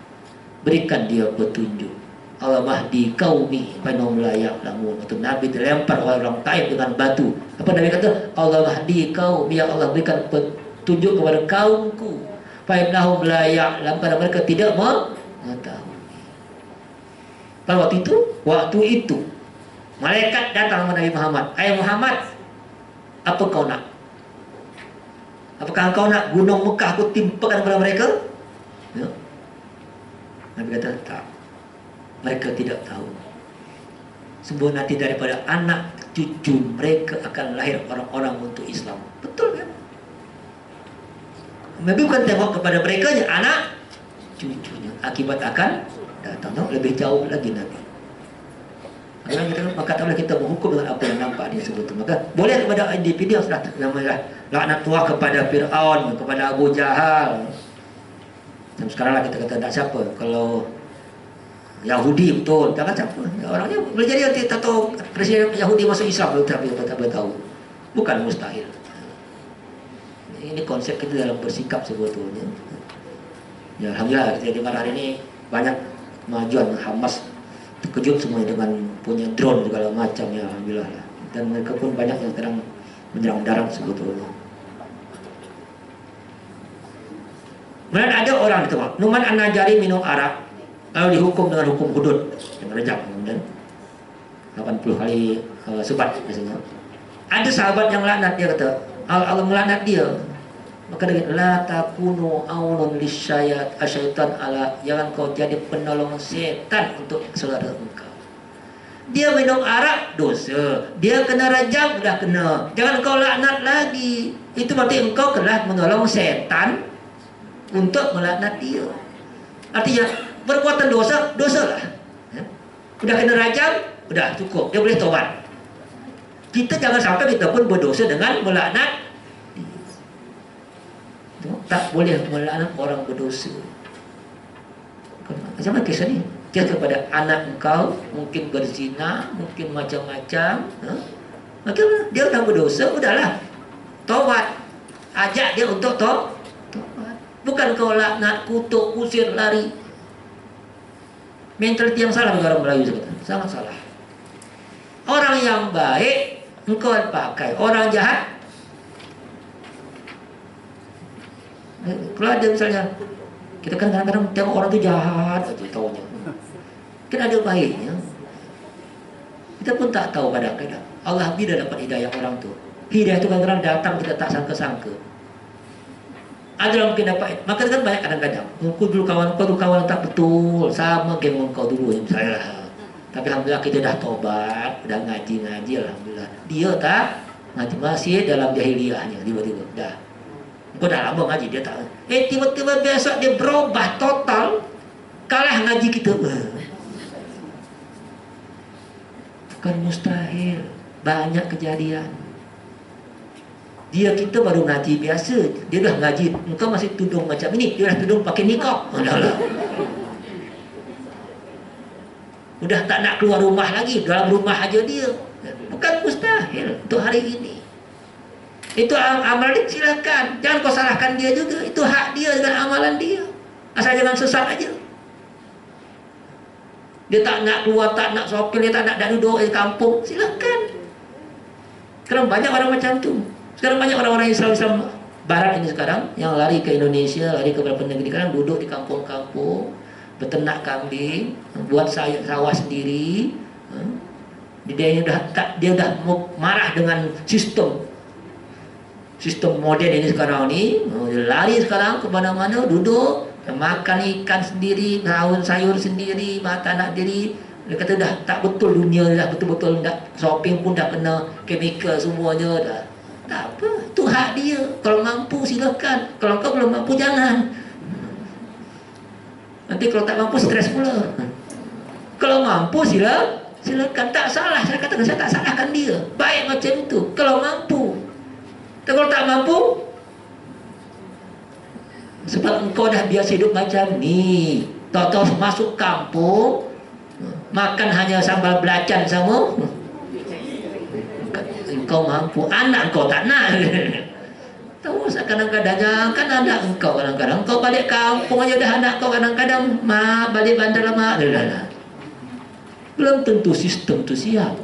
berikan dia petunjuk. Allah mahdi qaumi fa innahum la ya'lamun. Waktu Nabi dilempar oleh orang Taif dengan batu, apa Nabi kata? Allah mahdi qaumi, ya Allah berikan petunjuk kepada kaumku. Fa innahum la ya'lamun, karena mereka tidak mengetahui. Pada waktu itu malaikat datang kepada Nabi Muhammad. Hai Muhammad, apa kau nak? Apakah engkau nak gunung Mekah aku timpakan kepada mereka? Ya. Nabi kata tak. Mereka tidak tahu. Sebab nanti daripada anak cucu mereka akan lahir orang-orang untuk Islam. Betul kan? Nabi bukan tengok kepada mereka, anak cucunya. Akibat akan datang. Lebih jauh lagi Nabi. Maka tak boleh kita menghukum dengan apa yang nampak di sebetulnya. Maka boleh kepada individu yang sudah namanya laknat Allah kepada Fir'aun, kepada Abu Jahal, Dan sekarang lah kita kata tak siapa. Kalau Yahudi betul, tak siapa. Ya, orangnya boleh jadi nanti tak tahu presiden Yahudi masuk Islam, tapi tak tahu. Bukan mustahil. Ini konsep kita dalam bersikap sebetulnya. Ya alhamdulillah kita dengar hari ini banyak kemajuan. Hamas terkejut semuanya dengan punya drone segala macam, ya alhamdulillah. Dan mereka pun banyak yang sedang menyerang darat sebetulnya. Kemudian ada orang itu, Numan An-Najari minum arak, lalu dihukum dengan hukum hudud, yang rejam, kemudian 80 kali sebat biasanya. Ada sahabat yang laknat, dia kata Allah melaknat dia. Maka dia la takunu aunun lisyayat asyaitan ala, jangan kau jadi penolong setan untuk saudara engkau. Dia minum arak dosa, dia kena rajam dah kena, jangan kau laknat lagi. Itu berarti engkau telah menolong setan untuk melaknat dia. Artinya perbuatan dosa, dosalah. Ya. Udah kena rajam, udah cukup, dia boleh tobat. Kita jangan sampai kita pun berdosa dengan melaknat. Tak boleh melaknat orang berdosa. Macam mana kisah ni? Kisah kepada anak engkau, mungkin berzina, mungkin macam-macam. Maka dia dah berdosa, udahlah taubat. Ajak dia untuk taubat. Bukan kau laknat, kutuk, usir, lari. Mentaliti yang salah bagi orang Melayu sekarang. Sangat salah. Orang yang baik engkau pakai, orang jahat. Kalau ada misalnya, kita kan kadang-kadang tengok orang itu jahat aja taunya. Kan ada baiknya. Kita pun tak tahu kadang-kadang. Allah bila dapat hidayah orang tu. Hidayah itu kadang-kadang datang kita tak sangka-sangka. Ada yang mungkin dapat. Maka kan banyak kadang-kadang. Kau dulu kawan kau, kawan tak betul. Sama geng kau dulu misalnya. Tapi alhamdulillah kita dah tobat, dah ngaji-ngaji, alhamdulillah. Dia tak ngaji, masih dalam jahiliyahnya tiba-tiba. Dah. Kau dah lama ngaji, dia tak. Tiba-tiba besok dia berubah total, kalah ngaji kita. Bukan mustahil, banyak kejadian. Dia kita baru ngaji biasa, dia dah ngaji. Engkau masih tudung macam ini, dia dah tudung pakai niqab. Udah tak nak keluar rumah lagi, dalam rumah aja dia. Bukan mustahil untuk hari ini. Itu amal dia, silakan. Jangan kau salahkan dia juga. Itu hak dia dengan amalan dia. Asal jangan sesat aja. Dia tak nak keluar, tak nak shopping, dia tak nak duduk di kampung, silakan. Sekarang banyak orang macam tu. Sekarang banyak orang-orang Islam Barat ini sekarang yang lari ke Indonesia, lari ke beberapa negeri, sekarang duduk di kampung-kampung, beternak kambing, buat sawah sendiri. Dia dah marah dengan sistem modern ini sekarang ni. Dia lari sekarang ke mana-mana, duduk makan ikan sendiri, daun sayur sendiri, makan anak diri. Dia kata dah tak betul dunia, dah betul-betul dah shopping pun dah kena chemical semuanya dah. Tak apa, itu hak dia. Kalau mampu silakan, kalau kau belum mampu jangan. Nanti kalau tak mampu stres pula. Kalau mampu silakan, tak salah. Saya kata saya tak salahkan dia. Baik macam itu kalau mampu. Tapi kalau tak mampu, sebab engkau dah biasa hidup macam ni, tahu-tahu masuk kampung makan hanya sambal belacan sama, engkau mampu, anak engkau tak nak. Tahu kadang-kadang kan anak engkau, kadang-kadang engkau balik kampung aja dah anak kau, kadang-kadang balik bandar lama, belum tentu sistem tu siap.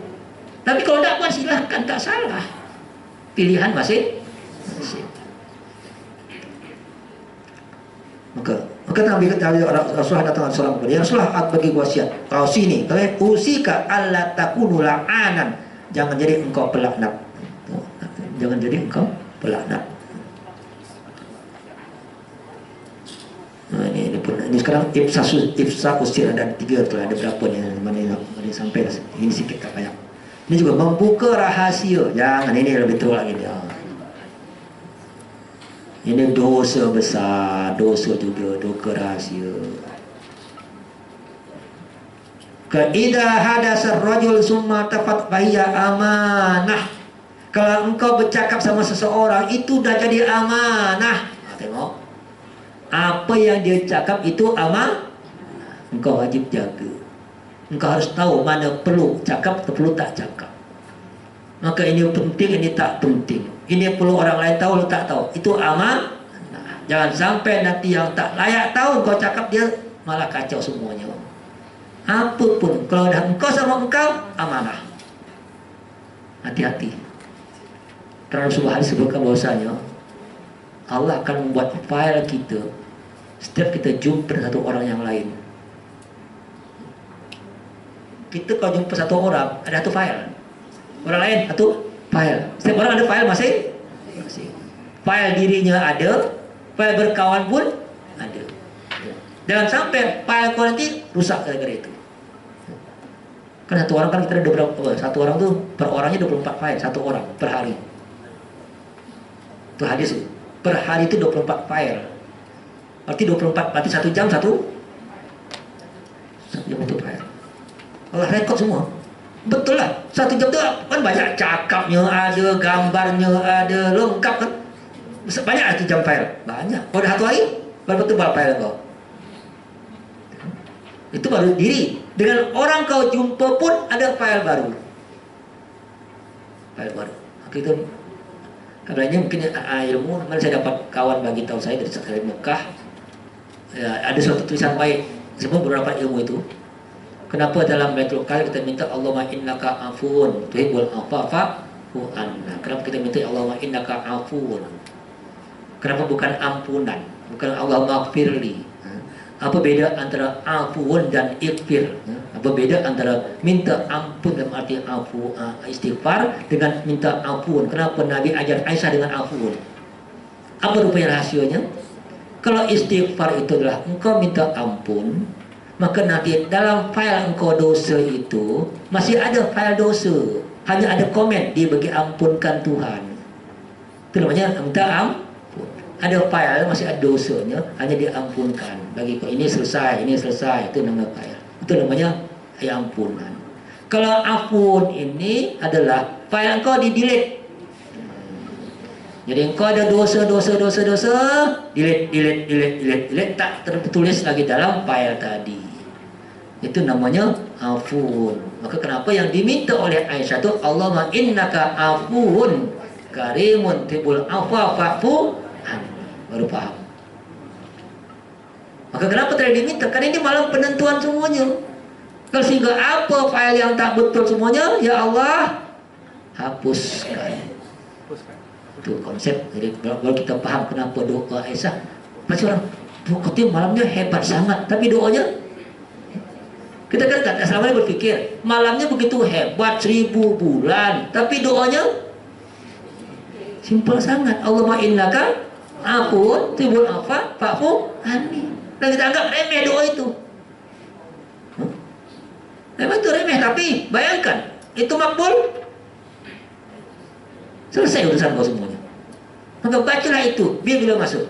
Tapi kalau tak buat silahkan, tak salah. Pilihan masih. Maka Nabi Rasulullah datang Rasulullah kepada ya Rasulullah, bagi wasiat kau sini, kau usika alla takunu la'anan, jangan jadi engkau pelaknat. Jangan jadi engkau pelaknat. Nah, ini sekarang ifsa usir ada 3 tu, ada berapa ni, mana sampai ini sikit tak banyak. Ini juga membuka rahasia. Jangan, ini lebih teruk lagi dia. Ini dosa besar, dosa juga, dosa rahasia. Idza hadasa ar-rajul summa tafat fahiya amanah. Kalau engkau bercakap sama seseorang, itu dah jadi amanah. Tengok. Apa yang dia cakap itu amanah. Engkau wajib jaga. Engkau harus tahu mana perlu cakap atau perlu tak cakap. Maka ini penting, ini tak penting. Ini perlu orang lain tahu atau tak tahu. Itu amanah. Jangan sampai nanti yang tak layak tahu kau cakap dia malah kacau semuanya. Apapun, kalau dah engkau sama engkau, amanah. Hati-hati. Karena Rasulullah disebutkan bahwasanya Allah akan membuat file kita setiap kita jumpa satu orang yang lain. Kita kalau jumpa satu orang, ada satu file. Orang lain satu file. Setiap orang ada file masing-masing. File dirinya ada, file berkawan pun ada. Jangan sampai file kau nanti rusak gara-gara itu. Kan satu orang kan kita ada berapa? Satu orang tuh per orangnya 24 file, satu orang per hari. Itu hadis. Per hari itu 24 file. Berarti 24, berarti 1 jam satu file. Allah rekod semua. Betul lah. 1 jam tu kan banyak cakapnya ada, gambarnya ada, lengkap kan. Banyak 1 jam file. Banyak. Kalau dah 1 hari, berapa tebal file kau? Itu baru diri. Dengan orang kau jumpa pun ada file baru. File baru. Itu kabarnya mungkin ilmu. Mana saya dapat kawan bagi tahu saya dari Mekah. Ya, ada suatu tulisan baik. Semua beberapa ilmu itu. Kenapa dalam Baitul Qal kita minta Allahumma innaka afuun tuhibbul afwa fa'fu anna. Kenapa kita minta Allahumma innaka afuun? Kenapa bukan ampunan? Bukan Allahumma ighfirli. Apa beda antara afuun dan ighfir? Apa beda antara minta ampun dalam arti afu istighfar dengan minta afuun? Kenapa Nabi ajar Aisyah dengan afuun? Apa rupanya rahasianya? Kalau istighfar itu adalah engkau minta ampun, maka nanti dalam file engkau dosa itu masih ada file dosa. Hanya ada komen dia bagi ampunkan Tuhan. Itu namanya minta ampun. Ada file masih ada dosanya, hanya diampunkan. Bagi kau ini selesai, itu nama file. Itu namanya ampunan. Kalau afun ini adalah file engkau di-delete. Jadi engkau ada dosa, delete, tak tertulis lagi dalam file tadi. Itu namanya afun. Maka kenapa yang diminta oleh Aisyah itu Allahumma innaka afun karimun tibul afwa fa'fu an. Baru paham. Maka kenapa tidak diminta? Karena ini malam penentuan semuanya. Kalau sehingga apa file yang tak betul semuanya, ya Allah hapuskan. Itu konsep. Jadi baru kita paham kenapa doa Aisyah. Pasti orang doa malamnya hebat sangat, tapi doanya kita kan selama ini berpikir malamnya begitu hebat 1000 bulan, tapi doanya simpel sangat. Allahumma innaka afuun tuhibbul afwa fa'fu anni. Dan kita anggap remeh doa itu. Memang itu remeh, tapi bayangkan itu makbul, selesai urusan kau semuanya. Maka bacalah itu, biar bila masuk.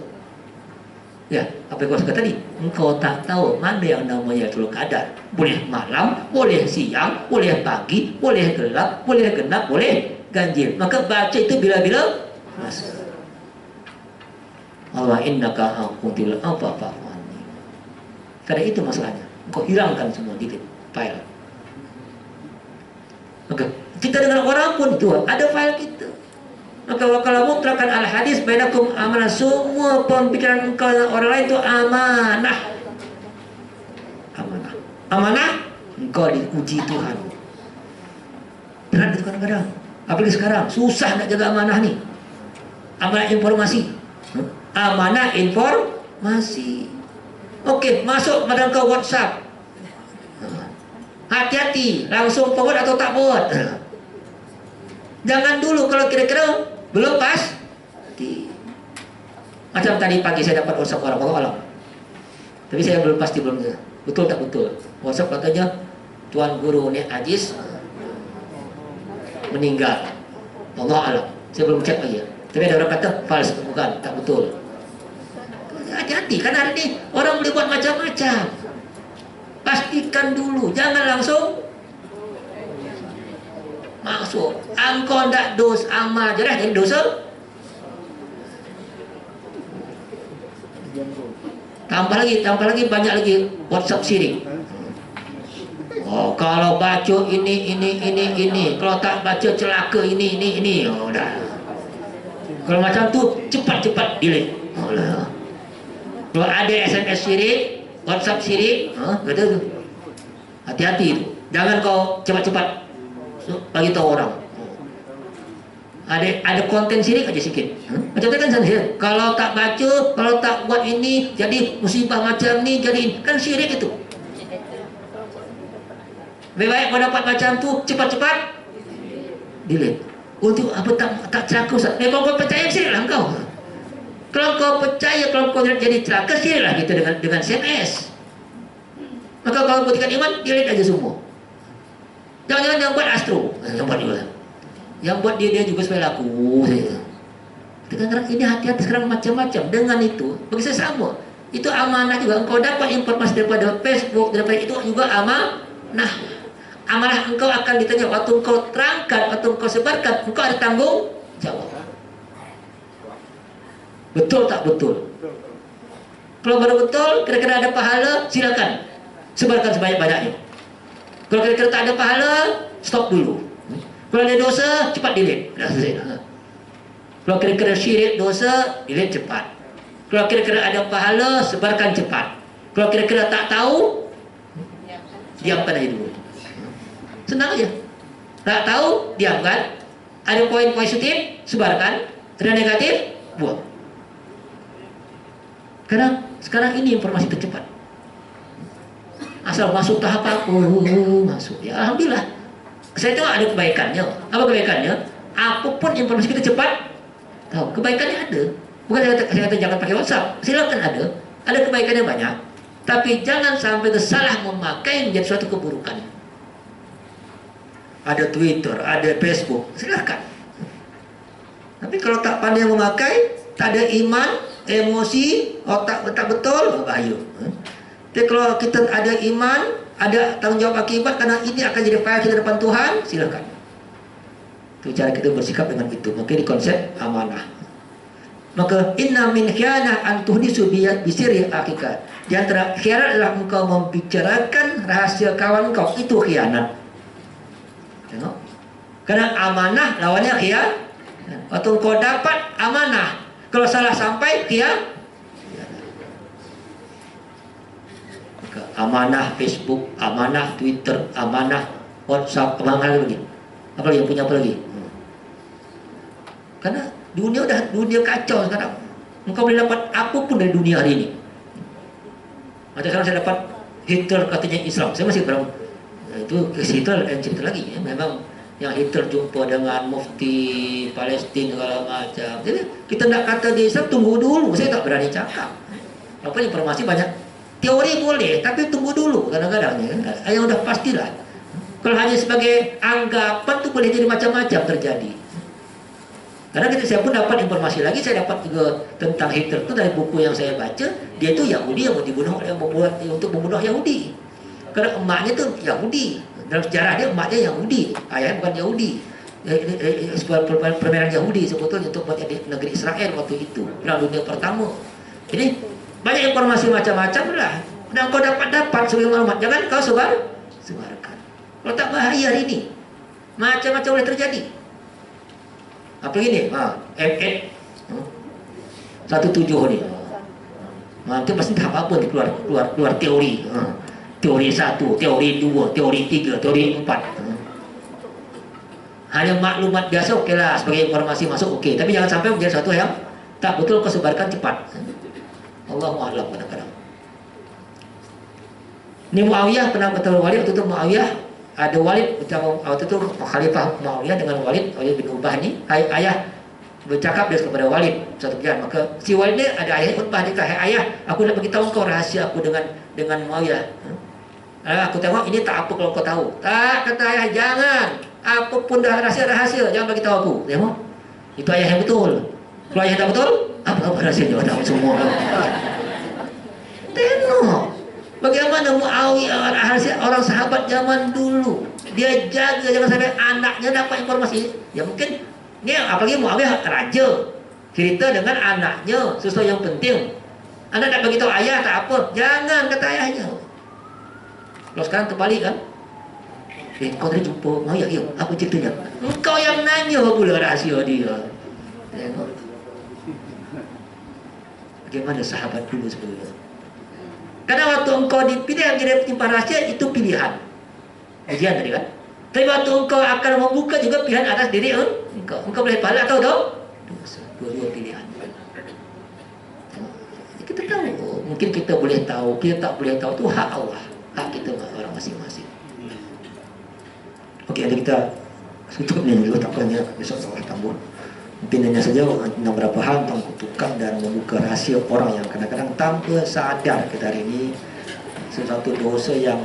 Ya, apa yang kau suka tadi? Engkau tak tahu mana yang namanya Lailatul Qadar. Boleh malam, boleh siang, boleh pagi, boleh gelap, boleh genap, boleh ganjil. Maka baca itu bila-bila masuk. Allah innaka afuun afwa fa'fu anni. Karena itu masalahnya. Engkau hilangkan semua di file. Maka kita dengan orang pun itu ada file kita. Maka kalau mutlaqan al hadis bainakum amanah, semua pemikiran engkau dan orang lain itu amanah. Amanah. Amanah engkau diuji Tuhan. Berat itu kadang-kadang. Apalagi sekarang susah nak jaga amanah ni. Amanah informasi. Amanah informasi. Okey, masuk pada engkau WhatsApp. Hati-hati, langsung forward atau tak forward. Jangan dulu kalau kira-kira belum pas. Macam tadi pagi saya dapat WhatsApp orang, Allah alam. Tapi saya belum pasti belum. Betul tak betul? WhatsApp katanya Tuan Guru Nek Aziz meninggal. Allah alam. Saya belum cek lagi. Tapi ada orang kata false, bukan, tak betul. Hati-hati, kan hari ini orang boleh buat macam-macam. Pastikan dulu, jangan langsung masuk. Engkau tak dos amal je dah jadi dosa. tambah lagi banyak lagi WhatsApp syirik. Oh, kalau baca ini, kalau tak baca celaka ini. Oh, dah. Kalau macam tu cepat delete. Oh, lah. Kalau ada SMS syirik, WhatsApp syirik, kata tu. Hati-hati tu. Jangan kau cepat-cepat bagi tahu orang. Ada konten syirik aja sikit. Macam tu kan saya. Kalau tak baca, kalau tak buat ini, jadi musibah macam ni, jadi kan syirik itu. Lebih baik kau dapat macam tu, cepat-cepat delete. Untuk apa tak celaka Ustaz? Memang kau percaya syiriklah kau. Kalau kau percaya, kalau kau jadi celaka, syiriklah kita dengan SMS. Maka kalau kau tingkat iman, delete aja semua. Jangan-jangan yang buat Astro, yang buat juga. Yang buat dia juga supaya laku. Kadang-kadang ini hati-hati sekarang macam-macam. Dengan itu, bagi saya sama. Itu amanah juga. Engkau dapat informasi daripada Facebook, daripada itu juga amanah. Amanah engkau akan ditanya waktu engkau terangkan, waktu engkau sebarkan, engkau ada tanggung jawab. Betul tak betul? Kalau baru betul, kira-kira ada pahala, silakan sebarkan sebanyak-banyaknya. Kalau kira-kira tak ada pahala, stop dulu. Kalau ada dosa, cepat delete. Kalau kira-kira syirik dosa, delete cepat. Kalau kira-kira ada pahala, sebarkan cepat. Kalau kira-kira tak tahu, diamkan aja dulu. Senang aja. Tak tahu, diamkan. Ada poin positif, sebarkan. Ada negatif, buang. Karena sekarang ini informasi tercepat. Asal masuk tahap apa, masuk. Ya alhamdulillah. Saya tahu ada kebaikannya. Apa kebaikannya? Apapun informasi kita cepat tahu. Kebaikannya ada. Bukan saya kata jangan pakai WhatsApp. Silakan ada. Ada kebaikannya banyak. Tapi jangan sampai salah memakai menjadi suatu keburukan. Ada Twitter, ada Facebook, silakan. Tapi kalau tak pandai memakai, tak ada iman, emosi, otak tak betul, bahaya. Tapi kalau kita ada iman, ada tanggung jawab akibat, karena ini akan jadi file kita depan Tuhan, silakan. Itu cara kita bersikap dengan itu. Maka di konsep amanah. Maka inna min khianah an tuhdisu bisiri hakikat. Di antara khianat adalah engkau membicarakan rahasia kawan kau. Itu khianat. Tengok. Karena amanah lawannya khianat. Waktu engkau dapat amanah, kalau salah sampai khianat. Amanah Facebook, amanah Twitter, amanah WhatsApp, amanah lagi. Apa lagi yang punya apa lagi? Karena dunia kacau sekarang. Engkau boleh dapat apapun dari dunia hari ini. Macam sekarang saya dapat Hitler katanya Islam. Saya masih belum. Itu Hitler yang cerita lagi. Memang yang Hitler jumpa dengan mufti Palestin segala macam. Jadi kita nak kata dia Islam, tunggu dulu. Saya tak berani cakap. Apa informasi banyak. Teori boleh, tapi tunggu dulu kadang-kadang ya. Yang udah pastilah. Kalau hanya sebagai anggapan tu boleh jadi macam-macam terjadi. Karena saya pun dapat informasi lagi, saya dapat juga tentang Hitler itu dari buku yang saya baca. Dia itu Yahudi yang dibunuh, yang membuat untuk membunuh Yahudi. Karena emaknya tu Yahudi. Dalam sejarah dia emaknya Yahudi, ayahnya bukan Yahudi. Sebuah permainan Yahudi sebetulnya untuk negeri Israel waktu itu, Perang Dunia Pertama. Jadi banyak informasi macam-macam lah. Dan kau dapat sebagai maklumat, jangan kau sebarkan. Kalau tak bahaya hari ini, macam-macam boleh terjadi. Apa ini? M8 17 ni. Nanti pasti tahap apa ni keluar teori. Teori 1, teori 2, teori 3, teori 4. Hanya maklumat biasa okeylah, sebagai informasi masuk okey. Tapi jangan sampai menjadi satu yang tak betul kau sebarkan cepat. Allahu a'lam kadang-kadang. Ini Muawiyah pernah bertemu Walid. Waktu itu Muawiyah ada Walid waktu itu Khalifah Muawiyah dengan Walid bin Ubah ni, ayah bercakap dia kepada Walid satu ketika. Maka si Walid ni ada ayah Utbah, dia kata, ayah, aku nak beritahu kau rahasia aku dengan Muawiyah. Aku tengok ini tak apa kalau kau tahu. Tak, kata ayah, jangan. Apapun dah rahsia, jangan bagi tahu aku. Tengok. Itu ayah yang betul. Kalau ayah tak betul, apa rahsianya tahu semua. Tengok. Bagaimana Muawiyah orang sahabat zaman dulu. Dia jaga jangan sampai anaknya dapat informasi. Ya mungkin ni apalagi Muawiyah raja. Cerita dengan anaknya sesuatu yang penting. Anda nak beritahu ayah tak apa, jangan kata ayahnya. Kalau sekarang terbalik kan, kau tadi jumpa, oh ya, apa ceritanya? Engkau yang nanya pula rahsia dia. Tengok bagaimana sahabat dulu sebenarnya. Karena waktu engkau dipilih menjadi penyimpan rahsia, itu pilihan, ujian tadi kan. Tapi waktu engkau akan membuka juga pilihan atas diri engkau boleh pahala atau dosa. Dua-dua pilihan. Kita tahu, mungkin kita boleh tahu, kita tak boleh tahu, itu hak Allah, hak kita orang masing-masing. Okey, nanti kita tutup ni dulu, tak banyak, besok salah tambah. Mungkin hanya saja tentang beberapa hal tentang kutukan dan membuka rahsia orang yang kadang-kadang tanpa sadar kita hari ini sesuatu dosa yang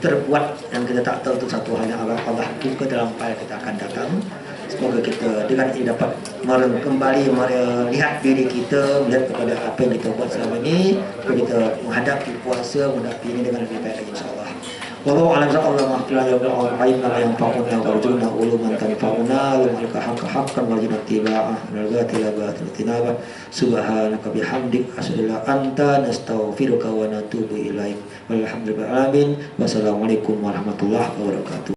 terbuat yang kita tak tahu itu satu hal yang Allah buka dalam file kita akan datang. Semoga kita dengan ini dapat kembali melihat diri kita, melihat kepada apa yang kita buat selama ini, kita menghadapi puasa, menghadapi ini dengan lebih baik lagi insyaAllah. Wallahu a'lam bishawab. Mahfirah ya Allah, ayyuna yang fa'una warjuna uluman tanfa'una lum'alka haqqa warjuna tiba'ah nalgatila batinatinabah subhanaka bihamdik asyhadu anta nastaghfiruka wa natubu ilaik walhamdulillahi alamin. Wassalamualaikum warahmatullahi wabarakatuh.